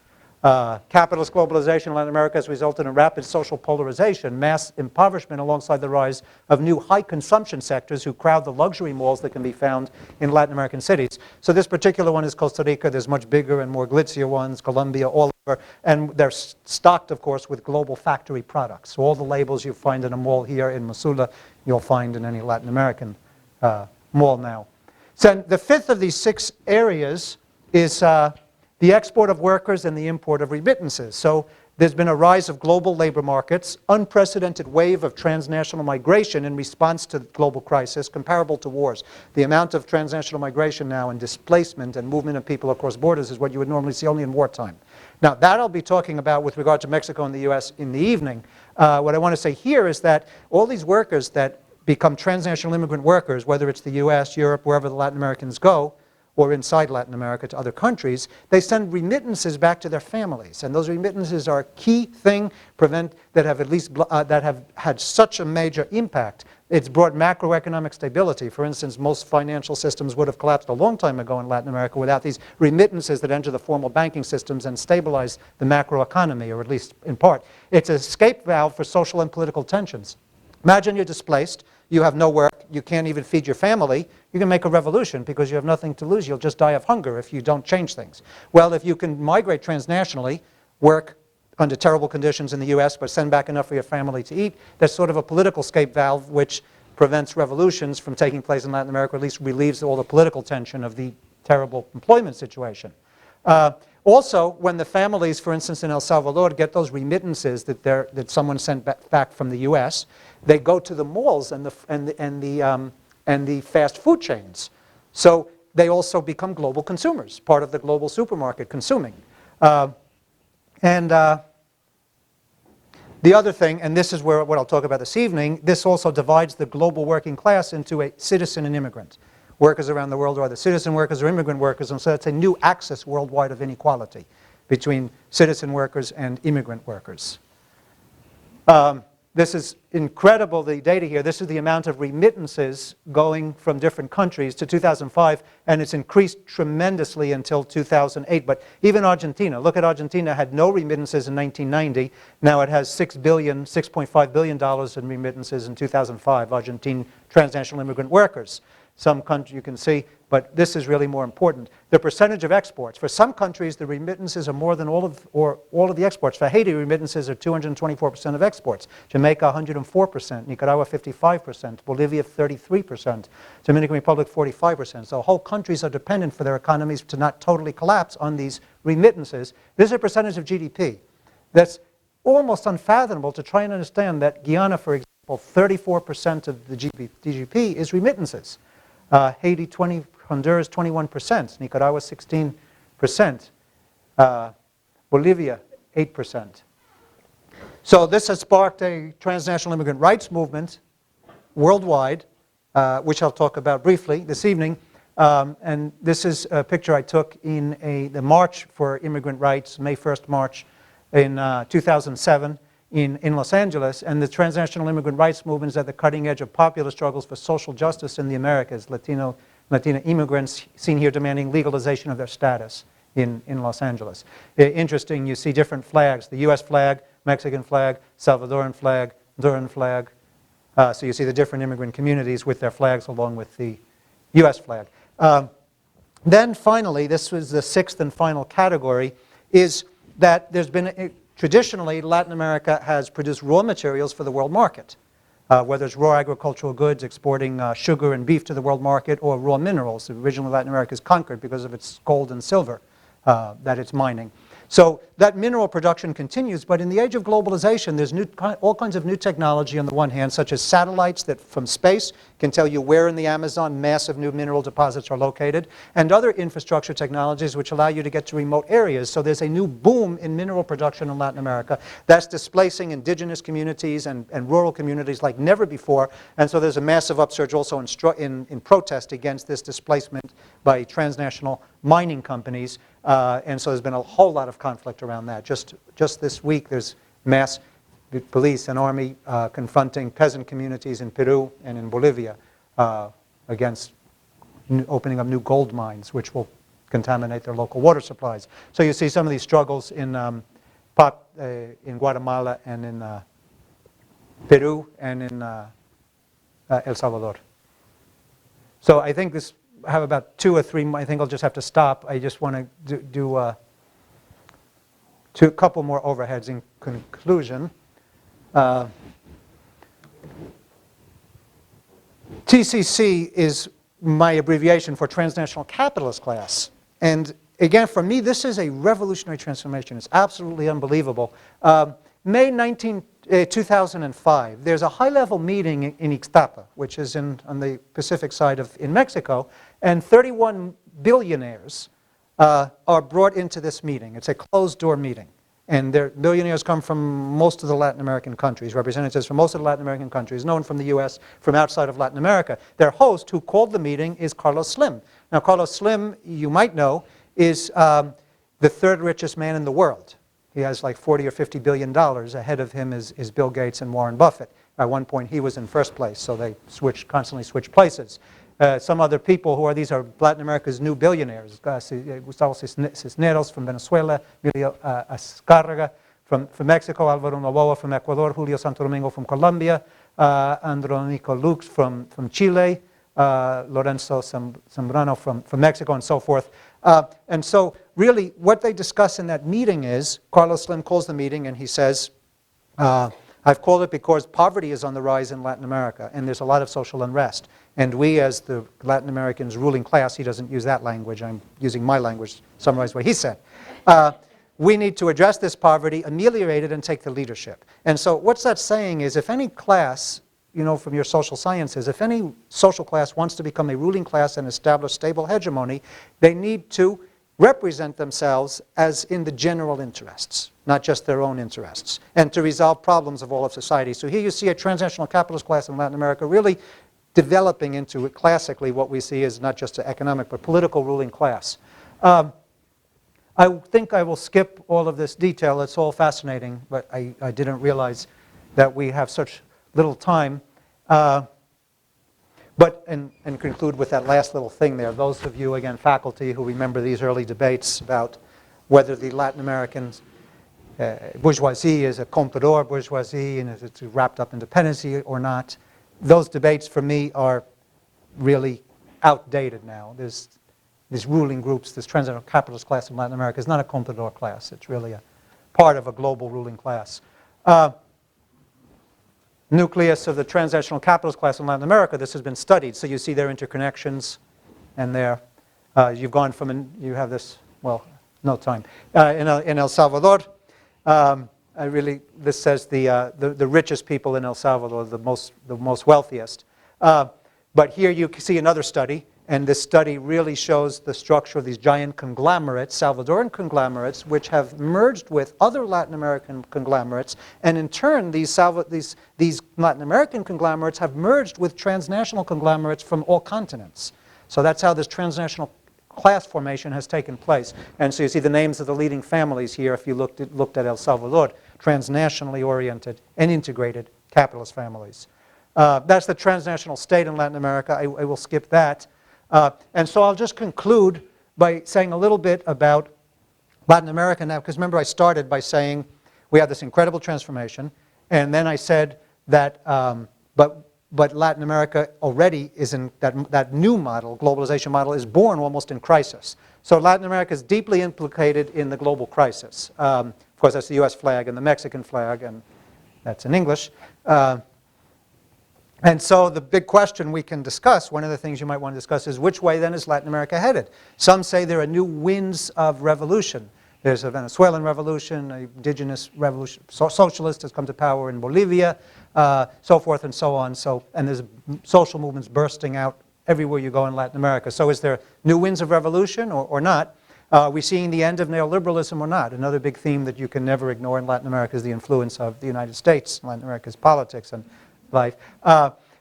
Capitalist globalization in Latin America has resulted in rapid social polarization, mass impoverishment alongside the rise of new high-consumption sectors who crowd the luxury malls that can be found in Latin American cities. So this particular one is Costa Rica. There's much bigger and more glitzier ones, Colombia, all over. And they're stocked, of course, with global factory products. So all the labels you find in a mall here in Missoula, you'll find in any Latin American mall now. So the fifth of these 6 areas is the export of workers and the import of remittances. So there's been a rise of global labor markets, unprecedented wave of transnational migration in response to the global crisis, comparable to wars. The amount of transnational migration now and displacement and movement of people across borders is what you would normally see only in wartime. Now, that I'll be talking about with regard to Mexico and the U.S. in the evening. What I want to say here is that all these workers that become transnational immigrant workers, whether it's the U.S., Europe, wherever the Latin Americans go, or inside Latin America to other countries, they send remittances back to their families. And those remittances are a key thing that have had such a major impact. It's brought macroeconomic stability. For instance, most financial systems would have collapsed a long time ago in Latin America without these remittances that enter the formal banking systems and stabilize the macroeconomy, or at least in part. It's an escape valve for social and political tensions. Imagine you're displaced, you have no work, you can't even feed your family. You can make a revolution because you have nothing to lose. You'll just die of hunger if you don't change things. Well, if you can migrate transnationally, work under terrible conditions in the U.S., but send back enough for your family to eat, that's sort of a political escape valve which prevents revolutions from taking place in Latin America, or at least relieves all the political tension of the terrible employment situation. Also, when the families, for instance, in El Salvador, get those remittances that someone sent back from the U.S., they go to the malls and the fast food chains. So they also become global consumers, part of the global supermarket consuming. The other thing, and this is what I'll talk about this evening, this also divides the global working class into a citizen and immigrant. Workers around the world are either citizen workers or immigrant workers, and so it's a new axis worldwide of inequality between citizen workers and immigrant workers. This is incredible, the data here. This is the amount of remittances going from different countries to 2005, and it's increased tremendously until 2008. But even Argentina, look at Argentina, had no remittances in 1990. Now it has $6.5 billion in remittances in 2005, Argentine transnational immigrant workers. Some countries you can see, but this is really more important. The percentage of exports. For some countries, the remittances are more than all of the exports. For Haiti, remittances are 224% of exports. Jamaica, 104%. Nicaragua, 55%. Bolivia, 33%. Dominican Republic, 45%. So whole countries are dependent for their economies to not totally collapse on these remittances. This is a percentage of GDP. That's almost unfathomable to try and understand that Guyana, for example, 34% of the GDP is remittances. Haiti, Honduras, 21%. Nicaragua, 16%. Bolivia, 8%. So this has sparked a transnational immigrant rights movement worldwide, which I'll talk about briefly this evening. And this is a picture I took in the March for Immigrant Rights, May 1st March in 2007. In Los Angeles, and the transnational immigrant rights movement is at the cutting edge of popular struggles for social justice in the Americas. Latina immigrants seen here demanding legalization of their status in Los Angeles. Interesting, you see different flags, the US flag, Mexican flag, Salvadoran flag, Honduran flag. So you see the different immigrant communities with their flags along with the US flag. Then finally, this was the sixth and final category, is that there's been traditionally, Latin America has produced raw materials for the world market, whether it's raw agricultural goods, exporting sugar and beef to the world market, or raw minerals. Originally, Latin America is conquered because of its gold and silver that it's mining. So that mineral production continues, but in the age of globalization, there's all kinds of new technology on the one hand, such as satellites that from space can tell you where in the Amazon massive new mineral deposits are located, and other infrastructure technologies which allow you to get to remote areas. So there's a new boom in mineral production in Latin America that's displacing indigenous communities and rural communities like never before, and so there's a massive upsurge also in protest against this displacement by transnational mining companies. And so there's been a whole lot of conflict around that. Just this week, there's mass police and army confronting peasant communities in Peru and in Bolivia against opening up new gold mines, which will contaminate their local water supplies. So you see some of these struggles in Guatemala and in Peru and in El Salvador. So I think this. I have about 2 or 3. I think I'll just have to stop. I just want to do a couple more overheads in conclusion. TCC is my abbreviation for transnational capitalist class. And again, for me, this is a revolutionary transformation. It's absolutely unbelievable. May 2005, there's a high-level meeting in Ixtapa, which is on the Pacific side in Mexico, and 31 billionaires are brought into this meeting. It's a closed-door meeting. And billionaires come from most of the Latin American countries, representatives from most of the Latin American countries, known from the US, from outside of Latin America. Their host, who called the meeting, is Carlos Slim. Now, Carlos Slim, you might know, is the third richest man in the world. He has like $40 or $50 billion. Ahead of him is Bill Gates and Warren Buffett. At one point, he was in first place, so they constantly switch places. Some other people these are Latin America's new billionaires. Gustavo Cisneros from Venezuela, Emilio Azcárraga from Mexico, Álvaro Noboa from Ecuador, Julio Santo Domingo from Colombia, Andrónico Lux from Chile, Lorenzo Zambrano from Mexico, and so forth. And so really what they discuss in that meeting is, Carlos Slim calls the meeting and he says, I've called it because poverty is on the rise in Latin America and there's a lot of social unrest. And we as the Latin Americans ruling class, he doesn't use that language, I'm using my language to summarize what he said. We need to address this poverty, ameliorate it, and take the leadership. And so what's that saying is if any class, from your social sciences, if any social class wants to become a ruling class and establish stable hegemony, they need to represent themselves as in the general interests, not just their own interests, and to resolve problems of all of society. So here you see a transnational capitalist class in Latin America really developing into classically what we see as not just an economic but political ruling class. I think I will skip all of this detail. It's all fascinating, but I didn't realize that we have such little time. And conclude with that last little thing there. Those of you, again, faculty who remember these early debates about whether the Latin American bourgeoisie is a comprador bourgeoisie and is it wrapped up in dependency or not, those debates for me are really outdated now. There's these ruling groups, this transnational capitalist class in Latin America is not a comprador class. It's really a part of a global ruling class. Nucleus of the transnational capitalist class in Latin America, this has been studied. So you see their interconnections and their, you've gone from, you have this, well, no time. In El Salvador, this says the richest people in El Salvador, the most wealthiest. But here you see another study, and this study really shows the structure of these giant conglomerates, Salvadoran conglomerates, which have merged with other Latin American conglomerates, and in turn, these Latin American conglomerates have merged with transnational conglomerates from all continents. So that's how this transnational class formation has taken place. And so you see the names of the leading families here if you looked at El Salvador, transnationally oriented and integrated capitalist families. That's the transnational state in Latin America. I will skip that. And so I'll just conclude by saying a little bit about Latin America now, because remember I started by saying we have this incredible transformation, and then I said that, but Latin America already is in that new model, globalization model, is born almost in crisis. So Latin America is deeply implicated in the global crisis. Of course, that's the US flag and the Mexican flag, and that's in English. And so the big question we can discuss, one of the things you might want to discuss is which way then is Latin America headed? Some say there are new winds of revolution. There's a Venezuelan revolution, an indigenous revolution, socialist has come to power in Bolivia, so forth and so on. And there's social movements bursting out everywhere you go in Latin America. So is there new winds of revolution or not? Are we seeing the end of neoliberalism or not? Another big theme that you can never ignore in Latin America is the influence of the United States, Latin America's politics and life.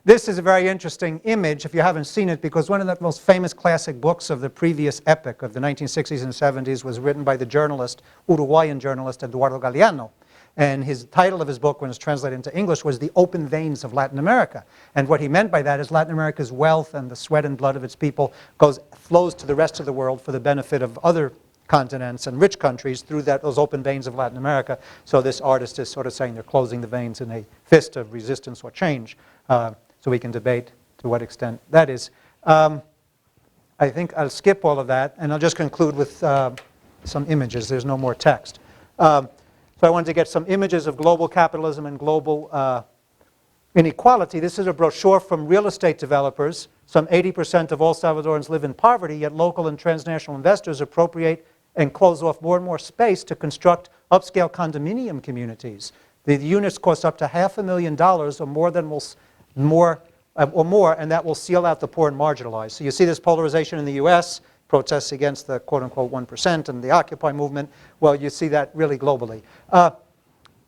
This is a very interesting image, if you haven't seen it, because one of the most famous classic books of the previous epoch of the 1960s and 70s was written by the journalist, Uruguayan journalist Eduardo Galeano. And his title of his book, when it's translated into English, was The Open Veins of Latin America. And what he meant by that is Latin America's wealth and the sweat and blood of its people flows to the rest of the world for the benefit of other continents and rich countries through those open veins of Latin America. So this artist is sort of saying they're closing the veins in a fist of resistance or change. So we can debate to what extent that is. I think I'll skip all of that, and I'll just conclude with some images. There's no more text. So I wanted to get some images of global capitalism and global inequality. This is a brochure from real estate developers. Some 80% of all Salvadorans live in poverty, yet local and transnational investors appropriate and close off more and more space to construct upscale condominium communities. The units cost up to $500,000 or more, and that will seal out the poor and marginalized. So you see this polarization in the U.S., protests against the quote-unquote 1% and the Occupy movement. Well, you see that really globally.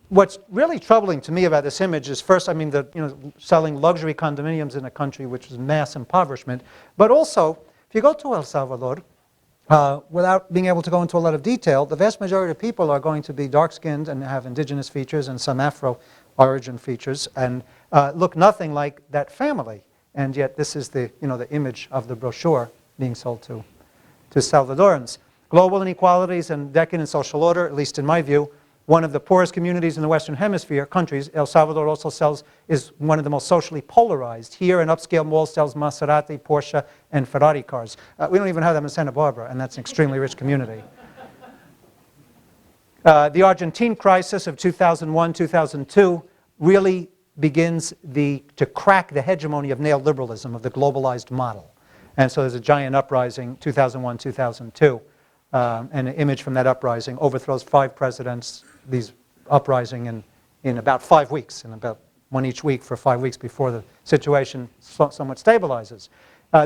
What's really troubling to me about this image is first, I mean, selling luxury condominiums in a country which is mass impoverishment, but also, if you go to El Salvador, without being able to go into a lot of detail, the vast majority of people are going to be dark-skinned and have indigenous features and some Afro-origin features and look nothing like that family. And yet this is the image of the brochure being sold to Salvadorans. Global inequalities and decadent social order, at least in my view, one of the poorest communities in the Western Hemisphere countries. El Salvador also is one of the most socially polarized. Here, an upscale mall sells Maserati, Porsche, and Ferrari cars. We don't even have them in Santa Barbara, and that's an extremely rich community. The Argentine crisis of 2001-2002 really begins to crack the hegemony of neoliberalism, of the globalized model. And so there's a giant uprising, 2001-2002. And an image from that uprising overthrows 5 presidents, these uprising in about 5 weeks, in about one each week for 5 weeks before the situation somewhat stabilizes.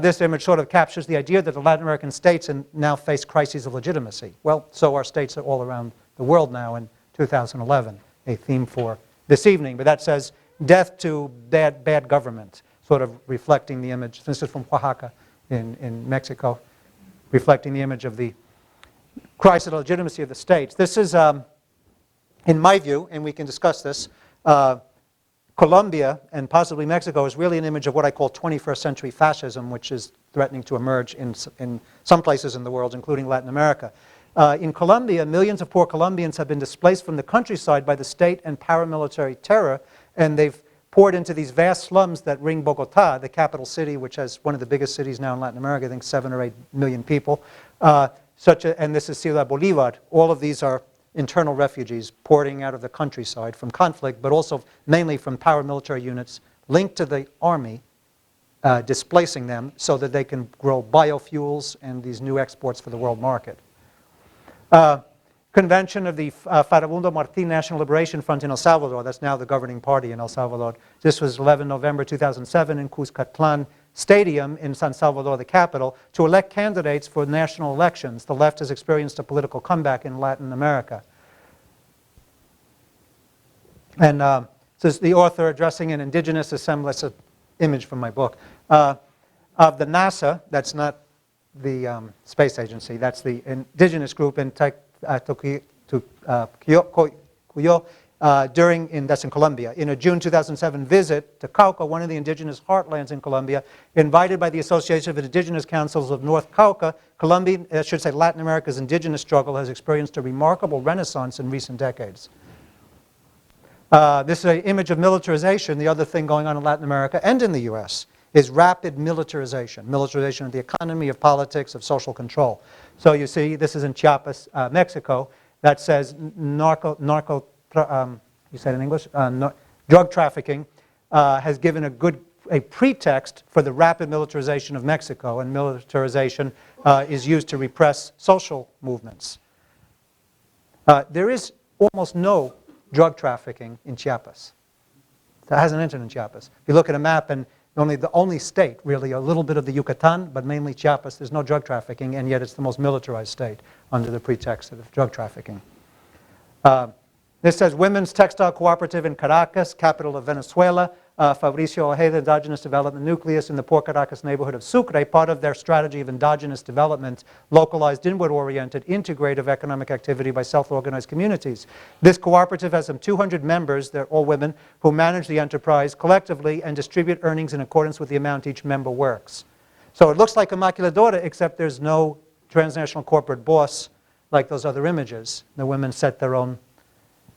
This image sort of captures the idea that the Latin American states now face crises of legitimacy. Well, so are states all around the world now in 2011, a theme for this evening. But that says, death to bad government, sort of reflecting the image. This is from Oaxaca in Mexico, reflecting the image of the crisis of legitimacy of the states. This is, in my view, and we can discuss this, Colombia and possibly Mexico is really an image of what I call 21st century fascism, which is threatening to emerge in some places in the world, including Latin America. In Colombia, millions of poor Colombians have been displaced from the countryside by the state and paramilitary terror, and they've poured into these vast slums that ring Bogota, the capital city, which has one of the biggest cities now in Latin America, I think 7 or 8 million people. And this is Ciudad Bolivar. All of these are internal refugees pouring out of the countryside from conflict, but also mainly from paramilitary units linked to the army, displacing them so that they can grow biofuels and these new exports for the world market. Convention of the Farabundo Martín National Liberation Front in El Salvador, that's now the governing party in El Salvador. This was 11 November 2007 in Cuscatlán Stadium in San Salvador, the capital, to elect candidates for national elections. The left has experienced a political comeback in Latin America. And this is the author addressing an indigenous assembly, it's an image from my book, of the NASA, that's not the space agency, that's the indigenous group in Cuyo, that's in Colombia. In a June 2007 visit to Cauca, one of the indigenous heartlands in Colombia, invited by the Association of Indigenous Councils of North Cauca, Colombia, I should say Latin America's indigenous struggle has experienced a remarkable renaissance in recent decades. This is an image of militarization. The other thing going on in Latin America and in the US is rapid militarization. Militarization of the economy, of politics, of social control. So you see, this is in Chiapas, Mexico, that says you said in English? Drug trafficking has given a pretext for the rapid militarization of Mexico, and militarization is used to repress social movements. There is almost no drug trafficking in Chiapas. That hasn't entered in Chiapas. If you look at a map, and the only state, really, a little bit of the Yucatan, but mainly Chiapas, there's no drug trafficking, and yet it's the most militarized state under the pretext of drug trafficking. This says Women's Textile Cooperative in Caracas, capital of Venezuela. Fabricio Ojeda, Endogenous Development Nucleus in the poor Caracas neighborhood of Sucre, part of their strategy of endogenous development, localized, inward-oriented, integrative economic activity by self-organized communities. This cooperative has some 200 members, they're all women, who manage the enterprise collectively and distribute earnings in accordance with the amount each member works. So it looks like a maquiladora, except there's no transnational corporate boss like those other images. The women set their own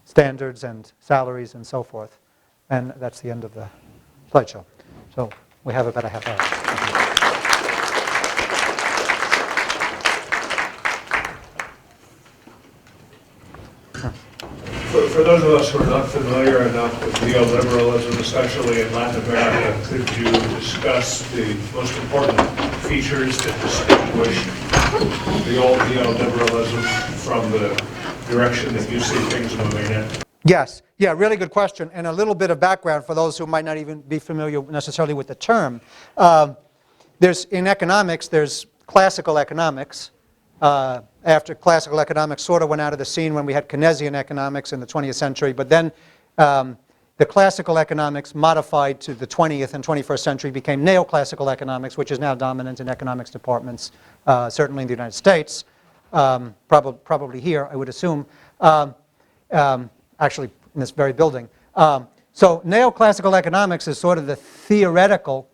standards and salaries and so forth. And that's the end of the slideshow. So we have about a half hour. For those of us who are not familiar enough with neoliberalism, especially in Latin America, could you discuss the most important features that distinguish the old neoliberalism from the direction that you see things moving in? Yes. Yeah, really good question. And a little bit of background for those who might not even be familiar necessarily with the term. In economics, there's classical economics. After classical economics sort of went out of the scene when we had Keynesian economics in the 20th century. But then the classical economics modified to the 20th and 21st century became neoclassical economics, which is now dominant in economics departments, certainly in the United States, probably here, I would assume. Actually, in this very building. So neoclassical economics is sort of the theoretical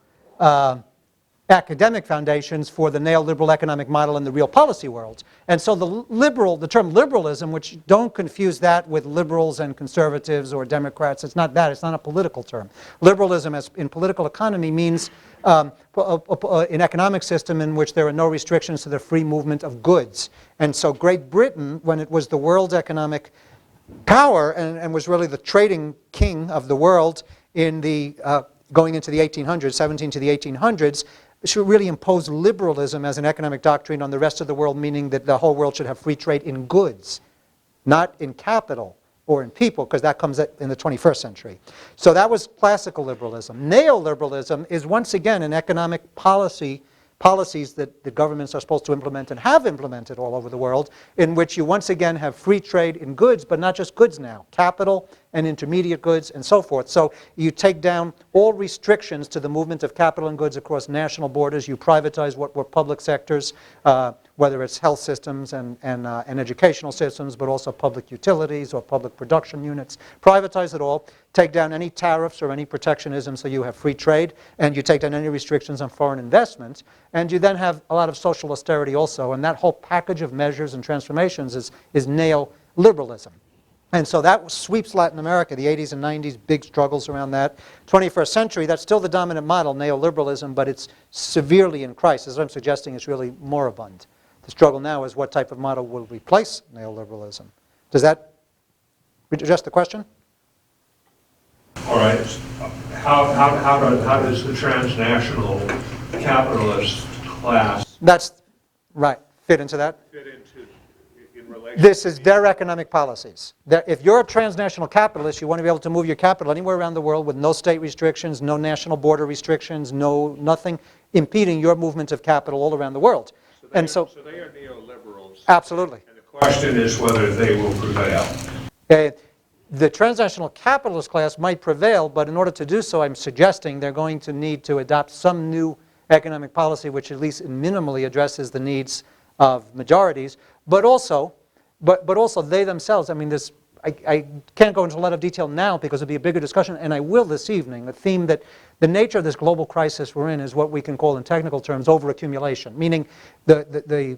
academic foundations for the neoliberal economic model in the real policy world. And so the term liberalism, which don't confuse that with liberals and conservatives or Democrats, it's not that, it's not a political term. Liberalism as in political economy means an economic system in which there are no restrictions to the free movement of goods. And so Great Britain, when it was the world's economic power and was really the trading king of the world in the going into the 1800s, 17 to the 1800s, should really impose liberalism as an economic doctrine on the rest of the world, meaning that the whole world should have free trade in goods, not in capital or in people, because that comes in the 21st century. So that was classical liberalism. Neoliberalism is once again an economic policies that the governments are supposed to implement and have implemented all over the world, in which you once again have free trade in goods, but not just goods now, capital and intermediate goods and so forth. So you take down all restrictions to the movement of capital and goods across national borders. You privatize what were public sectors. whether it's health systems and educational systems, but also public utilities or public production units. Privatize it all, take down any tariffs or any protectionism so you have free trade, and you take down any restrictions on foreign investment, and you then have a lot of social austerity also, and that whole package of measures and transformations is neoliberalism. And so that sweeps Latin America, the 80s and 90s, big struggles around that. 21st century, that's still the dominant model, neoliberalism, but it's severely in crisis. What I'm suggesting is really moribund. The struggle now is what type of model will replace neoliberalism. Does that address the question? All right. How does the transnational capitalist class That's right. Fit into that? fit into in relation? This is their economic policies. If you're a transnational capitalist, you want to be able to move your capital anywhere around the world with no state restrictions, no national border restrictions, nothing impeding your movement of capital all around the world. So they are neoliberals. Absolutely. And the question is whether they will prevail. The transnational capitalist class might prevail, but in order to do so, I'm suggesting they're going to need to adopt some new economic policy which at least minimally addresses the needs of majorities, but also they themselves. I mean, I can't go into a lot of detail now because it'll be a bigger discussion, and I will this evening. The theme that the nature of this global crisis we're in is what we can call in technical terms overaccumulation, meaning the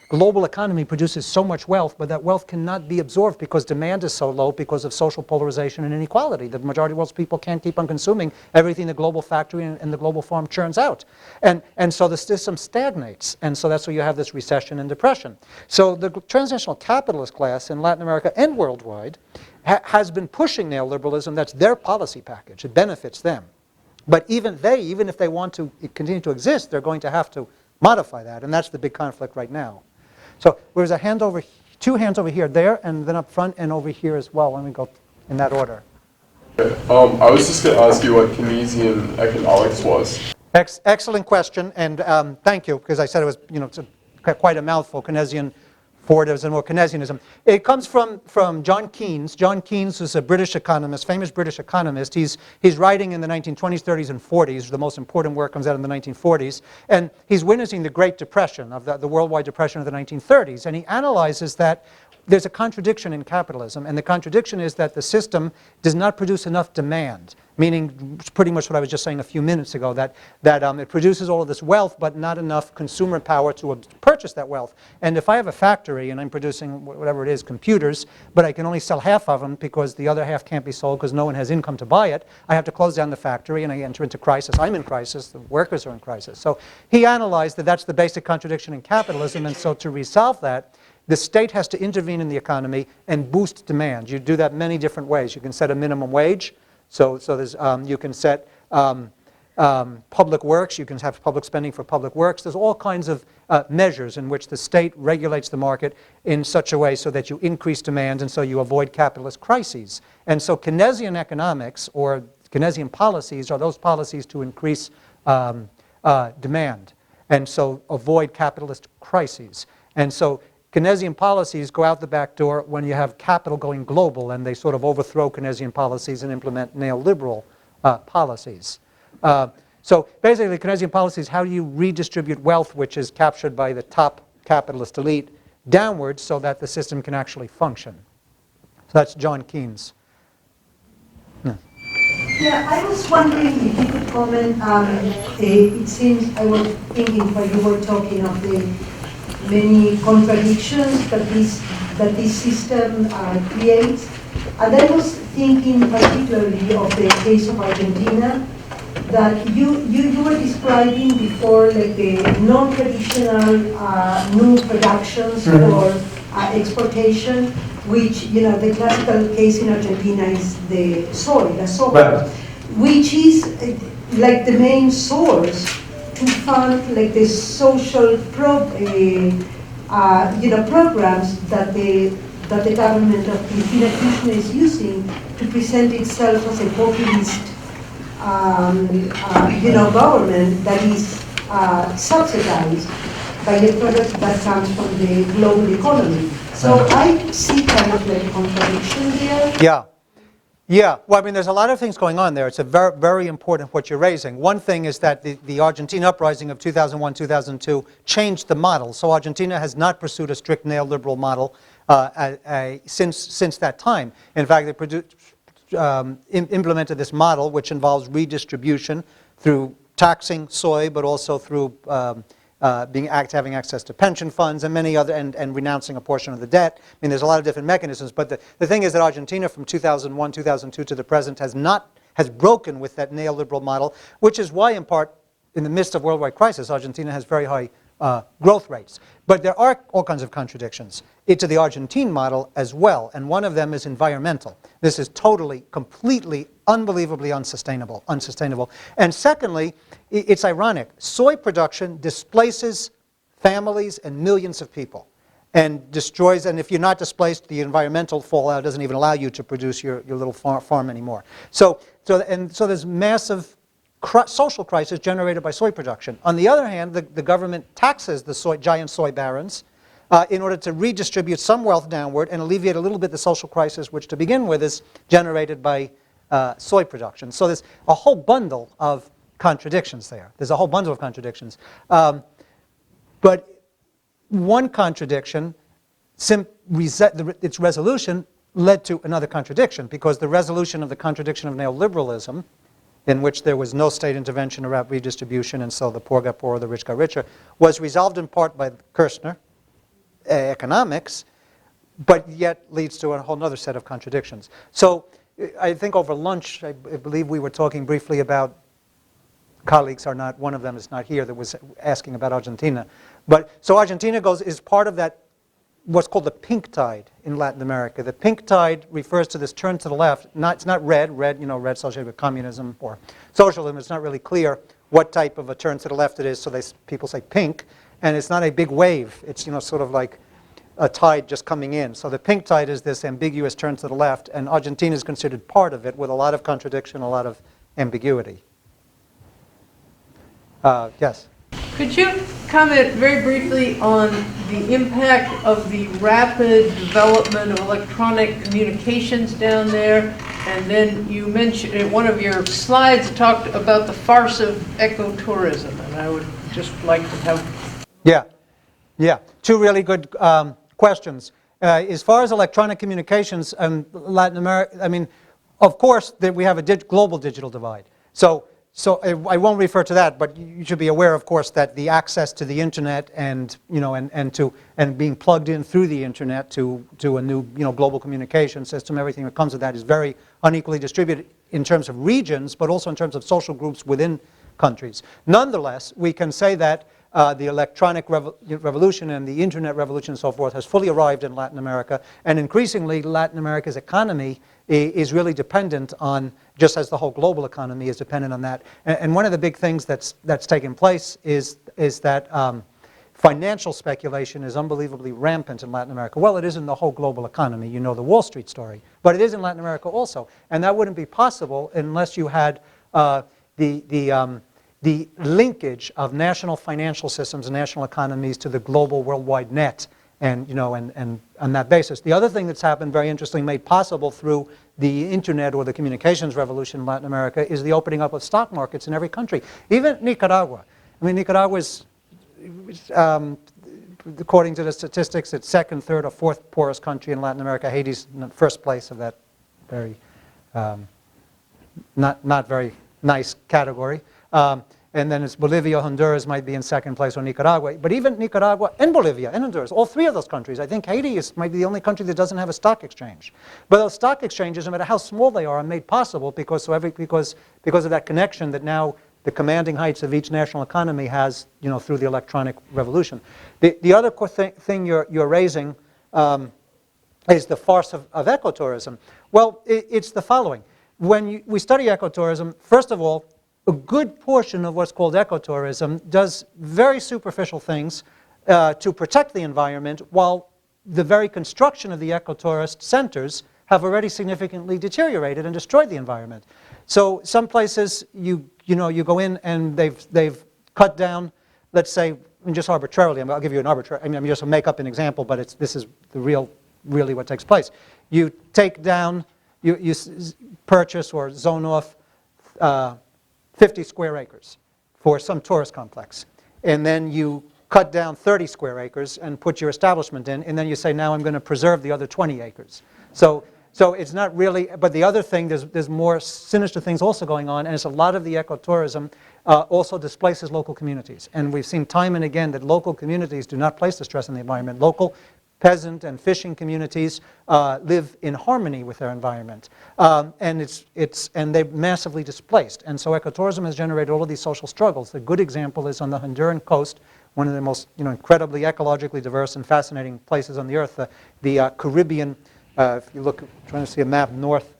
global economy produces so much wealth, but that wealth cannot be absorbed because demand is so low because of social polarization and inequality. The majority of the world's people can't keep on consuming everything the global factory and the global farm churns out. And so the system stagnates, and so that's why you have this recession and depression. So the transnational capitalist class in Latin America and worldwide has been pushing neoliberalism. That's their policy package. It benefits them. But even if they want to continue to exist, they're going to have to modify that, and that's the big conflict right now. So there's a hand over, two hands over here, there, and then up front and over here as well. Let me go in that order. Okay. I was just going to ask you what Keynesian economics was. Excellent question, and thank you, because I said it was, it's quite a mouthful, Keynesian. Fordism or Keynesianism. It comes from John Keynes. John Keynes is a British economist, famous British economist. He's writing in the 1920s, 30s, and 40s. The most important work comes out in the 1940s. And he's witnessing the Great Depression, of the worldwide depression of the 1930s. And he analyzes that there's a contradiction in capitalism. And the contradiction is that the system does not produce enough demand, meaning pretty much what I was just saying a few minutes ago, that it produces all of this wealth, but not enough consumer power to purchase that wealth. And if I have a factory and I'm producing whatever it is, computers, but I can only sell half of them because the other half can't be sold because no one has income to buy it, I have to close down the factory and I enter into crisis. I'm in crisis, the workers are in crisis. So he analyzed that that's the basic contradiction in capitalism, and so to resolve that, the state has to intervene in the economy and boost demand. You do that many different ways. You can set a minimum wage. So there's, you can set public works. You can have public spending for public works. There's all kinds of measures in which the state regulates the market in such a way so that you increase demand and so you avoid capitalist crises. And so Keynesian economics or Keynesian policies are those policies to increase demand and so avoid capitalist crises. And so Keynesian policies go out the back door when you have capital going global, and they sort of overthrow Keynesian policies and implement neoliberal policies. So basically, Keynesian policies, how do you redistribute wealth which is captured by the top capitalist elite downwards so that the system can actually function? So that's John Keynes. Yeah, I was wondering if you could comment. It seems I was thinking while you were talking of the many contradictions that this system creates. And I was thinking particularly of the case of Argentina, that you were describing before, like the non-traditional new productions for exportation, which, the classical case in Argentina is the soy, the soja, Right. which is like the main source to fund like the social programs that the government of Cristina Kirchner is using to present itself as a populist, government that is subsidized by the product that comes from the global economy. So I see kind of like a contradiction there. Yeah. Yeah, well, I mean, there's a lot of things going on there. It's a very, very important what you're raising. One thing is that the Argentina uprising of 2001, 2002 changed the model. So Argentina has not pursued a strict neoliberal model since that time. In fact, they implemented this model which involves redistribution through taxing soy, but also through having access to pension funds and many other, and renouncing a portion of the debt. I mean, there's a lot of different mechanisms, but the thing is that Argentina from 2001, 2002 to the present has broken with that neoliberal model, which is why, in part, in the midst of worldwide crisis, Argentina has very high growth rates. But there are all kinds of contradictions into the Argentine model as well, and one of them is environmental. This is totally, completely, unbelievably unsustainable. And secondly, it's ironic. Soy production displaces families and millions of people and destroys, and if you're not displaced, the environmental fallout doesn't even allow you to produce your little farm anymore. So there's massive social crisis generated by soy production. On the other hand, the government taxes the giant soy barons in order to redistribute some wealth downward and alleviate a little bit the social crisis, which to begin with is generated by soy production. So there's a whole bundle of contradictions there. There's a whole bundle of contradictions. But one contradiction, its resolution led to another contradiction, because the resolution of the contradiction of neoliberalism, in which there was no state intervention around redistribution, and so the poor got poorer, the rich got richer, was resolved in part by Kirchner economics, but yet leads to a whole other set of contradictions. So I think over lunch, I believe we were talking briefly about, colleagues are not, one of them is not here, that was asking about Argentina. But so Argentina is part of that, what's called the pink tide in Latin America. The pink tide refers to this turn to the left. It's not red, red associated with communism or socialism. It's not really clear what type of a turn to the left it is, so people say pink. And it's not a big wave. It's sort of like a tide just coming in. So the pink tide is this ambiguous turn to the left, and Argentina is considered part of it with a lot of contradiction, a lot of ambiguity. Yes? Could you comment very briefly on the impact of the rapid development of electronic communications down there? And then you mentioned, one of your slides talked about the farce of ecotourism, and I would just like to have... Yeah. Two really good questions. As far as electronic communications in Latin America, I mean, of course, we have a global digital divide. So I won't refer to that, but you should be aware, of course, that the access to the internet and being plugged in through the internet to a new global communication system, everything that comes with that is very unequally distributed in terms of regions, but also in terms of social groups within countries. Nonetheless, we can say that the electronic revolution and the internet revolution and so forth has fully arrived in Latin America, and increasingly Latin America's economy is really dependent on, just as the whole global economy is dependent on that. And one of the big things that's taken place is that financial speculation is unbelievably rampant in Latin America. Well, it is in the whole global economy. You know the Wall Street story. But it is in Latin America also. And that wouldn't be possible unless you had the linkage of national financial systems and national economies to the global worldwide net, and on that basis. The other thing that's happened, very interestingly, made possible through the internet or the communications revolution in Latin America, is the opening up of stock markets in every country. Even Nicaragua. I mean, Nicaragua is, according to the statistics, it's second, third, or fourth poorest country in Latin America. Haiti's in the first place of that very, not very nice category. And then it's Bolivia, Honduras might be in second place, or Nicaragua. But even Nicaragua and Bolivia and Honduras, all three of those countries, I think Haiti might be the only country that doesn't have a stock exchange. But those stock exchanges, no matter how small they are made possible because of that connection that now the commanding heights of each national economy has, through the electronic revolution. The other thing you're raising is the farce of ecotourism. Well, it's the following. When we study ecotourism, first of all, a good portion of what's called ecotourism does very superficial things to protect the environment, while the very construction of the ecotourist centers have already significantly deteriorated and destroyed the environment. So some places you go in and they've cut down, let's say, just arbitrarily, I'll give you an arbitrary, I'm just to make up an example, but this is really what takes place. You take down purchase or zone off 50 square acres for some tourist complex. And then you cut down 30 square acres and put your establishment in, and then you say, now I'm going to preserve the other 20 acres. So it's not really, but the other thing, there's more sinister things also going on, and it's a lot of the ecotourism also displaces local communities. And we've seen time and again that local communities do not place the stress on the environment. Local peasant and fishing communities live in harmony with their environment, and they're massively displaced. And so ecotourism has generated all of these social struggles. The good example is on the Honduran coast, one of the most incredibly ecologically diverse and fascinating places on the earth, the Caribbean. If you look, trying to see a map, north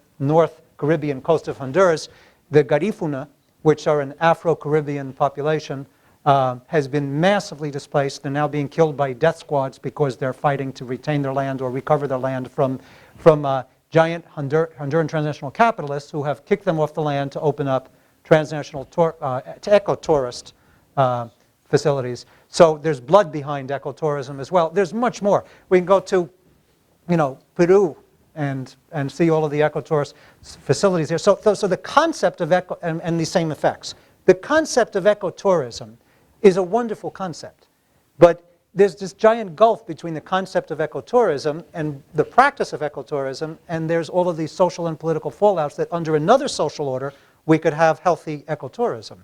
Caribbean coast of Honduras, the Garifuna, which are an Afro-Caribbean population, has been massively displaced. They're now being killed by death squads because they're fighting to retain their land or recover their land from giant Honduran transnational capitalists who have kicked them off the land to open up transnational to eco-tourist facilities. So there's blood behind ecotourism as well. There's much more. We can go to Peru and see all of the ecotourist facilities there. So the concept of and these same effects. The concept of ecotourism is a wonderful concept, but there's this giant gulf between the concept of ecotourism and the practice of ecotourism, and there's all of these social and political fallouts that under another social order we could have healthy ecotourism.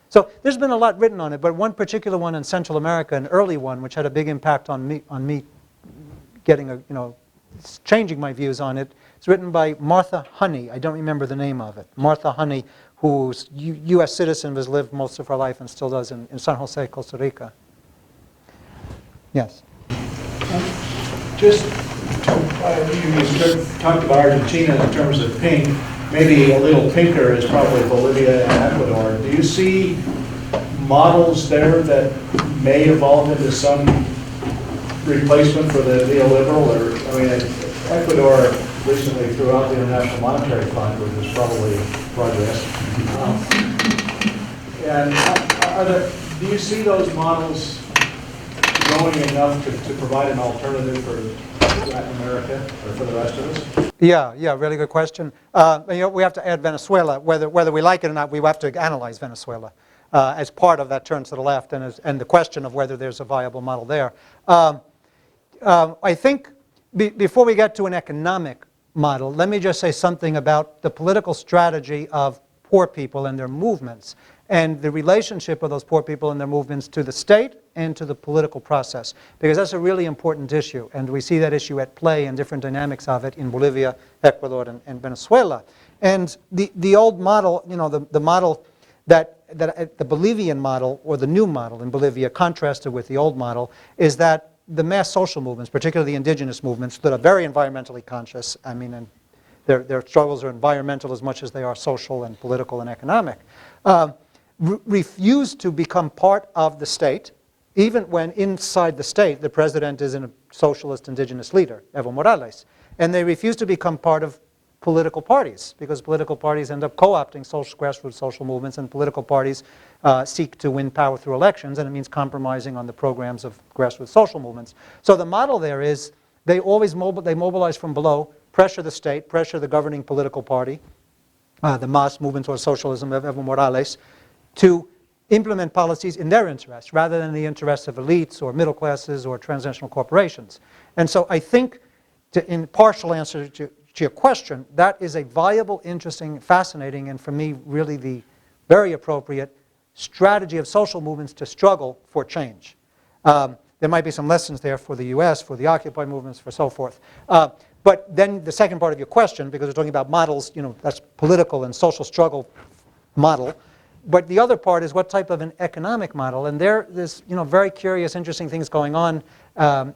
So there's been a lot written on it, but one particular one in Central America, an early one, which had a big impact on me getting changing my views on it. It's written by Martha Honey. I don't remember the name of it. Martha Honey, who's U.S. citizen, has lived most of her life and still does in San Jose, Costa Rica. Yes. Just, you talked about Argentina in terms of pink. Maybe a little pinker is probably Bolivia and Ecuador. Do you see models there that may evolve into some replacement for the neoliberal? Or, I mean, Ecuador recently threw out the International Monetary Fund, which is probably progress. And do you see those models growing enough to provide an alternative for Latin America or for the rest of us? Yeah, really good question. We have to add Venezuela. Whether we like it or not, we have to analyze Venezuela as part of that turn to the left and the question of whether there's a viable model there. I think before we get to an economic model, let me just say something about the political strategy of poor people and their movements and the relationship of those poor people and their movements to the state and to the political process, because that's a really important issue, and we see that issue at play in different dynamics of it in Bolivia, Ecuador, and Venezuela. And the old model, the model that the Bolivian model or the new model in Bolivia contrasted with the old model is that the mass social movements, particularly the indigenous movements that are very environmentally conscious, I mean, and their struggles are environmental as much as they are social and political and economic, refuse to become part of the state, even when inside the state the president is a socialist indigenous leader, Evo Morales. And they refuse to become part of political parties, because political parties end up co-opting grassroots social movements, and political parties seek to win power through elections, and it means compromising on the programs of grassroots social movements. So the model there is they always mobilize from below, pressure the state, pressure the governing political party, the MAS, Movement Towards Socialism of Evo Morales, to implement policies in their interests rather than the interests of elites or middle classes or transnational corporations. And so I think, in partial answer to your question, that is a viable, interesting, fascinating, and for me really the very appropriate strategy of social movements to struggle for change. There might be some lessons there for the US, for the Occupy movements, for so forth. But then the second part of your question, because we're talking about models, that's political and social struggle model. But the other part is what type of an economic model, and there's very curious, interesting things going on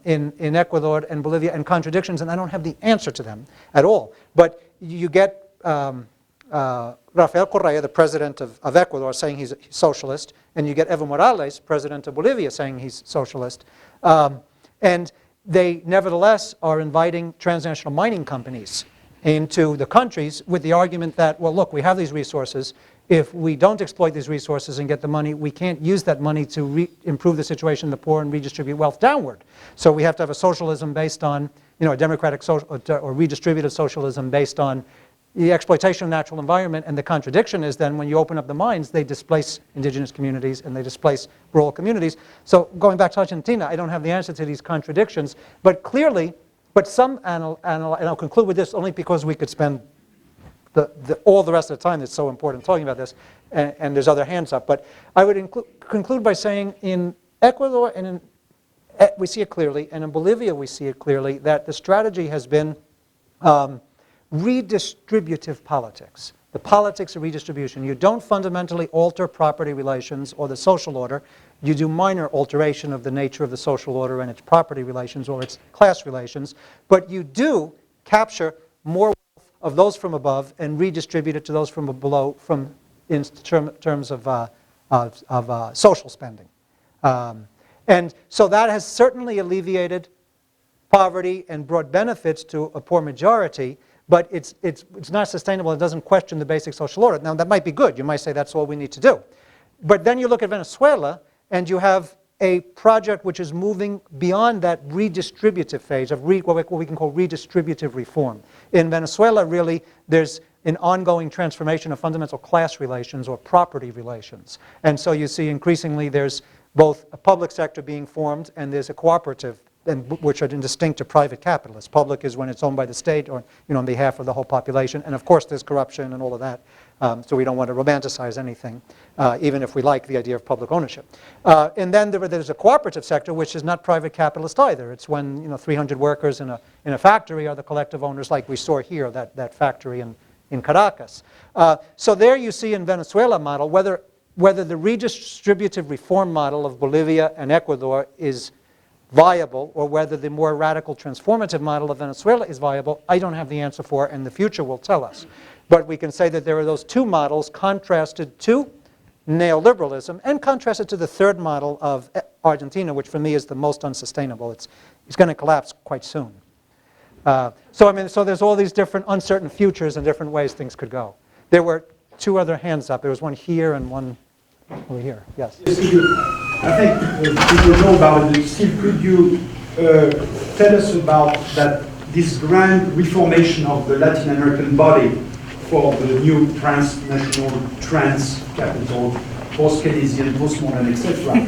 in Ecuador and Bolivia, and contradictions, and I don't have the answer to them at all. But you get Rafael Correa, the president of Ecuador, saying he's a socialist, and you get Evo Morales, president of Bolivia, saying he's socialist. And they nevertheless are inviting transnational mining companies into the countries with the argument that, well, look, we have these resources. If we don't exploit these resources and get the money, we can't use that money to improve the situation of the poor and redistribute wealth downward. So we have to have a socialism based on a democratic social or redistributive socialism based on the exploitation of natural environment, and the contradiction is then when you open up the mines, they displace indigenous communities and they displace rural communities. So going back to Argentina, I don't have the answer to these contradictions, but clearly, and I'll conclude with this only because we could spend all the rest of the time that's so important talking about this, and there's other hands up, but I would conclude by saying in Ecuador and we see it clearly, and in Bolivia we see it clearly, that the strategy has been redistributive politics, the politics of redistribution. You don't fundamentally alter property relations or the social order. You do minor alteration of the nature of the social order and its property relations or its class relations, but you do capture more wealth of those from above and redistribute it to those from below in terms of social spending. And so that has certainly alleviated poverty and brought benefits to a poor majority, but it's not sustainable. It doesn't question the basic social order. Now, that might be good. You might say that's all we need to do. But then you look at Venezuela, and you have a project which is moving beyond that redistributive phase of what we can call redistributive reform. In Venezuela, really, there's an ongoing transformation of fundamental class relations or property relations. And so you see increasingly there's both a public sector being formed and there's a cooperative, which are distinct to private capitalists. Public is when it's owned by the state or on behalf of the whole population. And of course there's corruption and all of that. So we don't want to romanticize anything, even if we like the idea of public ownership. And then there's a cooperative sector, which is not private capitalist either. It's when 300 workers in a factory are the collective owners, like we saw here, that factory in Caracas. So there you see in Venezuela model, whether the redistributive reform model of Bolivia and Ecuador is viable or whether the more radical transformative model of Venezuela is viable, I don't have the answer for, and the future will tell us. But we can say that there are those two models contrasted to neoliberalism and contrasted to the third model of Argentina, which for me is the most unsustainable. It's going to collapse quite soon. So there's all these different uncertain futures and different ways things could go. There were two other hands up. There was one here and one over here. Yes. Yes, I think people know about it. Still, could you tell us about this grand reformation of the Latin American body for the new transnational, trans-capital, post-Keynesian, postmodern, etc.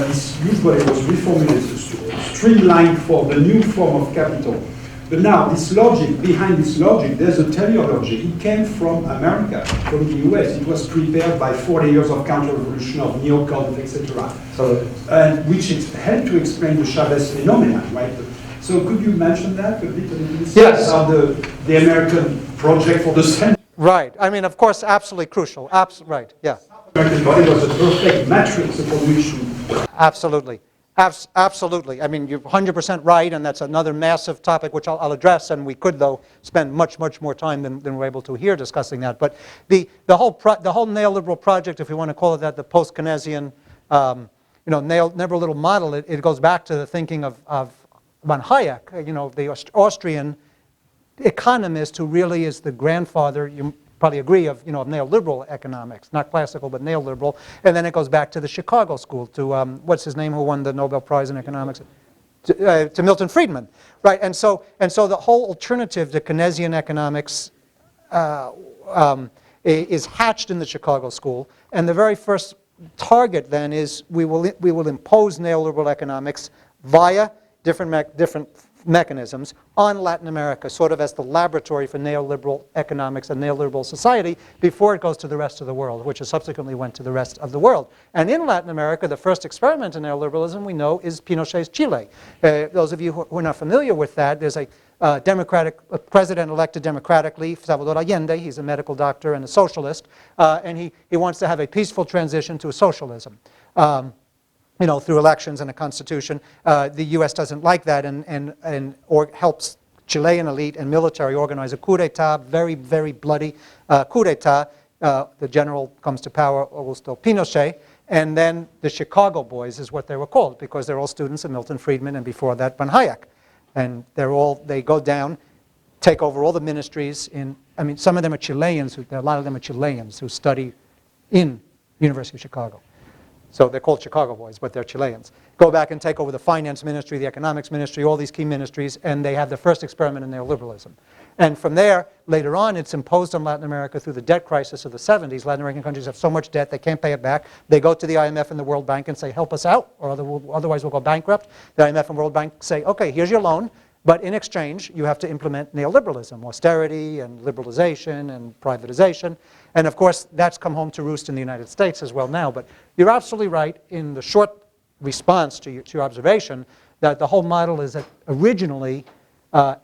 This youth body was reformulated, streamlined for the new form of capital. But now, this logic, behind this logic, there's a teleology. It came from America, from the US. It was prepared by 40 years of counter-revolution, of neocons, etc. Which helped to explain the Chavez phenomenon, right? So could you mention that a bit? Yes. About the American project for the century? Right. I mean, of course, absolutely crucial. Right. Yeah. The American body was a perfect matrix upon which to... Absolutely. Absolutely. I mean, you're 100% right, and that's another massive topic which I'll address, and we could, though, spend much more time than we're able to here discussing that. But the whole neoliberal project, if we want to call it that, the post-Keynesian, neoliberal model, it goes back to the thinking of von Hayek, the Austrian economist who really is the grandfather, you probably agree, of neoliberal economics, not classical, but neoliberal. And then it goes back to the Chicago School, to, what's his name, who won the Nobel Prize in economics? To Milton Friedman, right? And so the whole alternative to Keynesian economics is hatched in the Chicago School. And the very first target then is we will impose neoliberal economics via different mechanisms on Latin America, sort of as the laboratory for neoliberal economics and neoliberal society before it goes to the rest of the world, which subsequently went to the rest of the world. And in Latin America, the first experiment in neoliberalism we know is Pinochet's Chile. Those of you who are not familiar with that, there's a president elected democratically, Salvador Allende. He's a medical doctor and a socialist, and he wants to have a peaceful transition to socialism. Through elections and a constitution. The U.S. doesn't like that or helps Chilean elite and military organize a coup d'etat, very, very bloody coup d'etat. The general comes to power, Augusto Pinochet, and then the Chicago Boys is what they were called because they're all students of Milton Friedman and before that von Hayek. And they go down, take over all the ministries some of them are Chileans, a lot of them are Chileans who study in University of Chicago. So they're called Chicago boys, but they're Chileans. Go back and take over the finance ministry, the economics ministry, all these key ministries, and they have the first experiment in neoliberalism. And from there, later on, it's imposed on Latin America through the debt crisis of the 70s. Latin American countries have so much debt, they can't pay it back. They go to the IMF and the World Bank and say, help us out, or otherwise we'll go bankrupt. The IMF and World Bank say, okay, here's your loan, but in exchange, you have to implement neoliberalism, austerity and liberalization and privatization. And of course, that's come home to roost in the United States as well now. But you're absolutely right in the short response to your observation that the whole model is that originally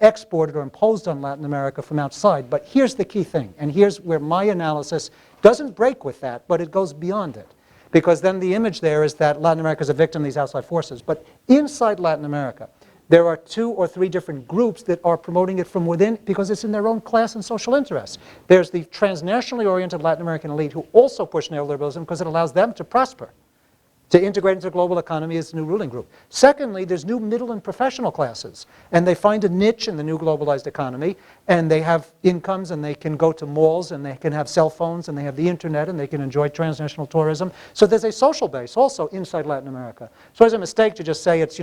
exported or imposed on Latin America from outside. But here's the key thing, and here's where my analysis doesn't break with that, but it goes beyond it. Because then the image there is that Latin America is a victim of these outside forces. But inside Latin America, there are 2 or 3 different groups that are promoting it from within because it's in their own class and social interests. There's the transnationally oriented Latin American elite who also push neoliberalism because it allows them to prosper, to integrate into the global economy as a new ruling group. Secondly, there's new middle and professional classes, and they find a niche in the new globalized economy, and they have incomes, and they can go to malls, and they can have cell phones, and they have the internet, and they can enjoy transnational tourism. So there's a social base also inside Latin America. So it's a mistake to just say it's,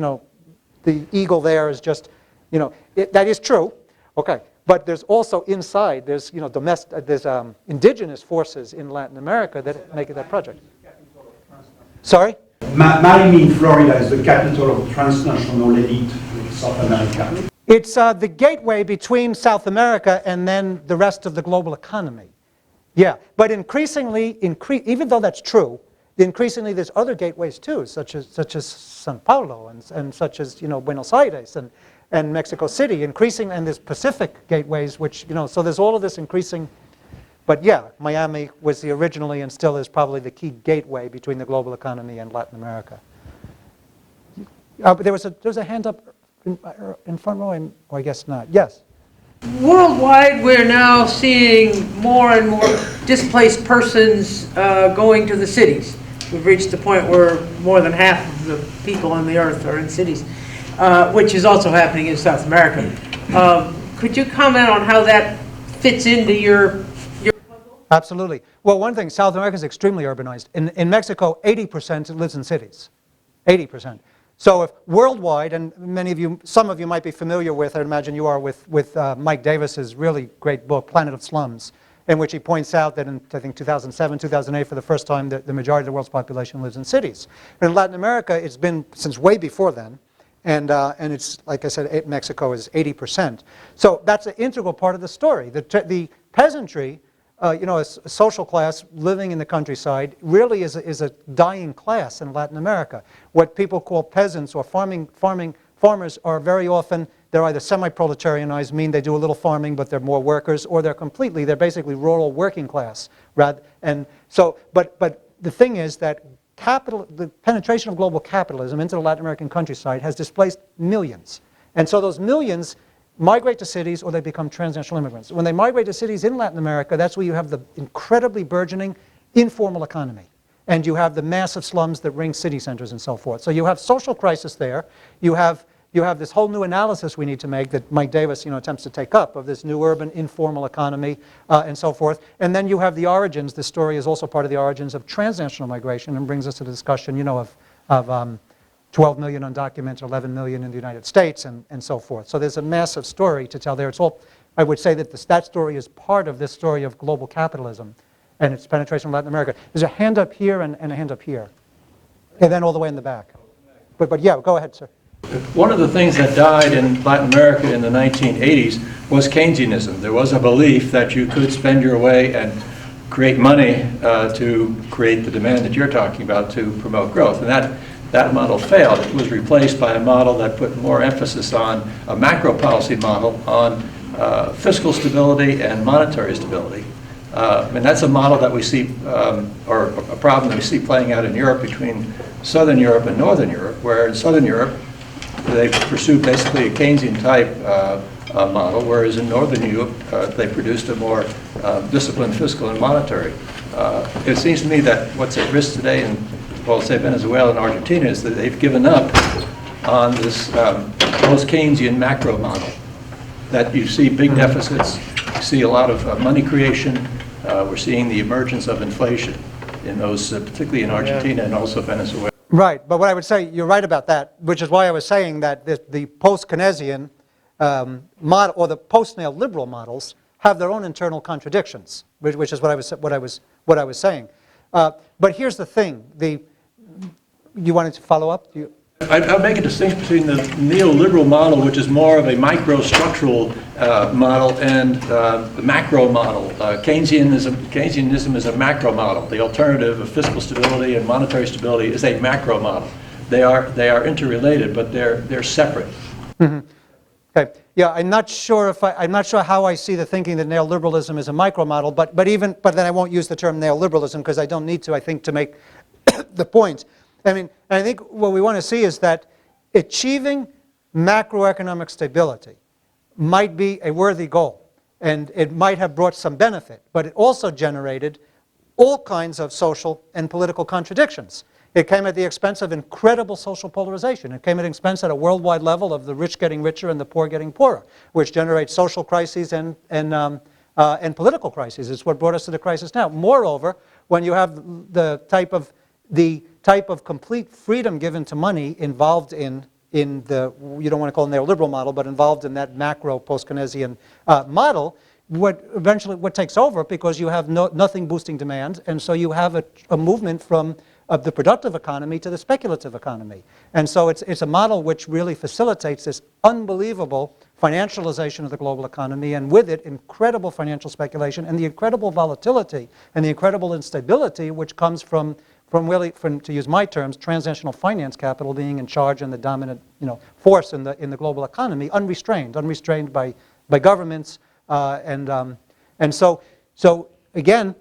the eagle there is just, that is true, okay. But there's also inside, there's, there's indigenous forces in Latin America that make it that project. Sorry? Miami in Florida is the capital of transnational elite in South America. It's the gateway between South America and then the rest of the global economy. Yeah, but increasingly, even though that's true, increasingly there's other gateways too, such as São Paulo and such as Buenos Aires and Mexico City, and there's Pacific gateways, which so there's all of this increasing. But yeah, Miami was originally and still is probably the key gateway between the global economy and Latin America. But there was a hand up in front row, or I guess not. Yes. Worldwide, we're now seeing more and more displaced persons going to the cities. We've reached the point where more than half of the people on the earth are in cities, which is also happening in South America. Could you comment on how that fits into your Absolutely. Well, one thing, South America is extremely urbanized. In Mexico, 80% lives in cities. 80%. So if worldwide, and some of you might be familiar with, I imagine you are, with Mike Davis's really great book, Planet of Slums, in which he points out that in, I think, 2007, 2008, for the first time, the majority of the world's population lives in cities. In Latin America, it's been since way before then, and it's, like I said, Mexico is 80%. So that's an integral part of the story. The peasantry, a social class living in the countryside really is a dying class in Latin America. What people call peasants or farmers are very often, they're either semi-proletarianized, meaning they do a little farming but they're more workers, or they're basically rural working class. But the thing is that the penetration of global capitalism into the Latin American countryside has displaced millions. And so those millions migrate to cities or they become transnational immigrants. When they migrate to cities in Latin America, that's where you have the incredibly burgeoning informal economy. And you have the massive slums that ring city centers and so forth. So you have social crisis there. You have this whole new analysis we need to make that Mike Davis attempts to take up of this new urban informal economy and so forth. And then you have the origins. This story is also part of the origins of transnational migration and brings us to the discussion of 12 million undocumented, 11 million in the United States, and so forth. So there's a massive story to tell there. It's all, I would say that that story is part of this story of global capitalism and its penetration in Latin America. There's a hand up here and a hand up here. And then all the way in the back. But yeah, go ahead, sir. One of the things that died in Latin America in the 1980s was Keynesianism. There was a belief that you could spend your way and create money to create the demand that you're talking about to promote growth. And that model failed. It was replaced by a model that put more emphasis on a macro policy model on fiscal stability and monetary stability. And that's a model that we see, or a problem that we see playing out in Europe between Southern Europe and Northern Europe, where in Southern Europe they pursue basically a Keynesian type model, whereas in Northern Europe they produced a more disciplined fiscal and monetary. It seems to me that what's at risk today in, well, say Venezuela and Argentina is that they've given up on this post-Keynesian macro model. That you see big deficits, you see a lot of money creation, we're seeing the emergence of inflation. in those, particularly in Argentina and also Venezuela. Right, but what I would say, you're right about that, which is why I was saying that the post-Keynesian model, or the post-neoliberal models, have their own internal contradictions, which is what I was saying. But here's the thing: you wanted to follow up? I'll make a distinction between the neoliberal model, which is more of a microstructural model, and the macro model. Keynesianism is a macro model. The alternative of fiscal stability and monetary stability is a macro model. They are interrelated, but they're separate. Mm-hmm. Okay. Yeah, I'm not sure how I see the thinking that neoliberalism is a micro model, but then I won't use the term neoliberalism because I don't need to. I think to make the point. I mean, I think what we want to see is that achieving macroeconomic stability might be a worthy goal, and it might have brought some benefit, but it also generated all kinds of social and political contradictions. It came at the expense of incredible social polarization. It came at the expense at a worldwide level of the rich getting richer and the poor getting poorer, which generates social crises and political crises. It's what brought us to the crisis now. Moreover, when you have the type of complete freedom given to money involved in the, you don't want to call it neoliberal model, but involved in that macro post-Keynesian model, what takes over, because you have nothing boosting demand, and so you have a movement from the productive economy to the speculative economy. And so it's a model which really facilitates this unbelievable financialization of the global economy, and with it, incredible financial speculation and the incredible volatility and the incredible instability which comes from really, to use my terms, transnational finance capital being in charge and the dominant force in the global economy, unrestrained by governments, and so again,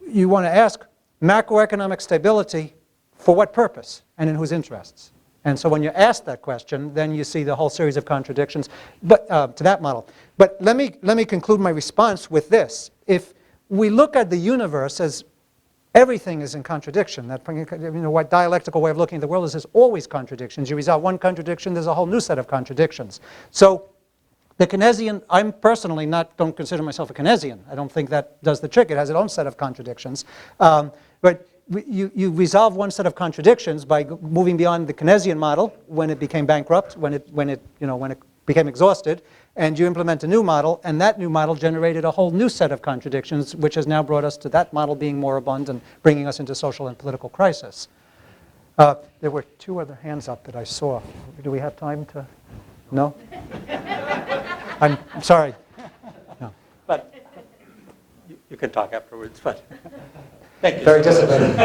you want to ask, macroeconomic stability for what purpose and in whose interests? And so when you ask that question, then you see the whole series of contradictions to that model. But let me conclude my response with this. If we look at the universe as everything is in contradiction, that what dialectical way of looking at the world is there's always contradictions. You resolve one contradiction, there's a whole new set of contradictions. So the Keynesian, I'm personally don't consider myself a Keynesian. I don't think that does the trick. It has its own set of contradictions. But you resolve one set of contradictions by moving beyond the Keynesian model when it became bankrupt, when it became exhausted, and you implement a new model, and that new model generated a whole new set of contradictions, which has now brought us to that model being moribund and bringing us into social and political crisis. There were two other hands up that I saw. Do we have time to? No? I'm sorry. No. But you can talk afterwards. But thank you. Very disciplined.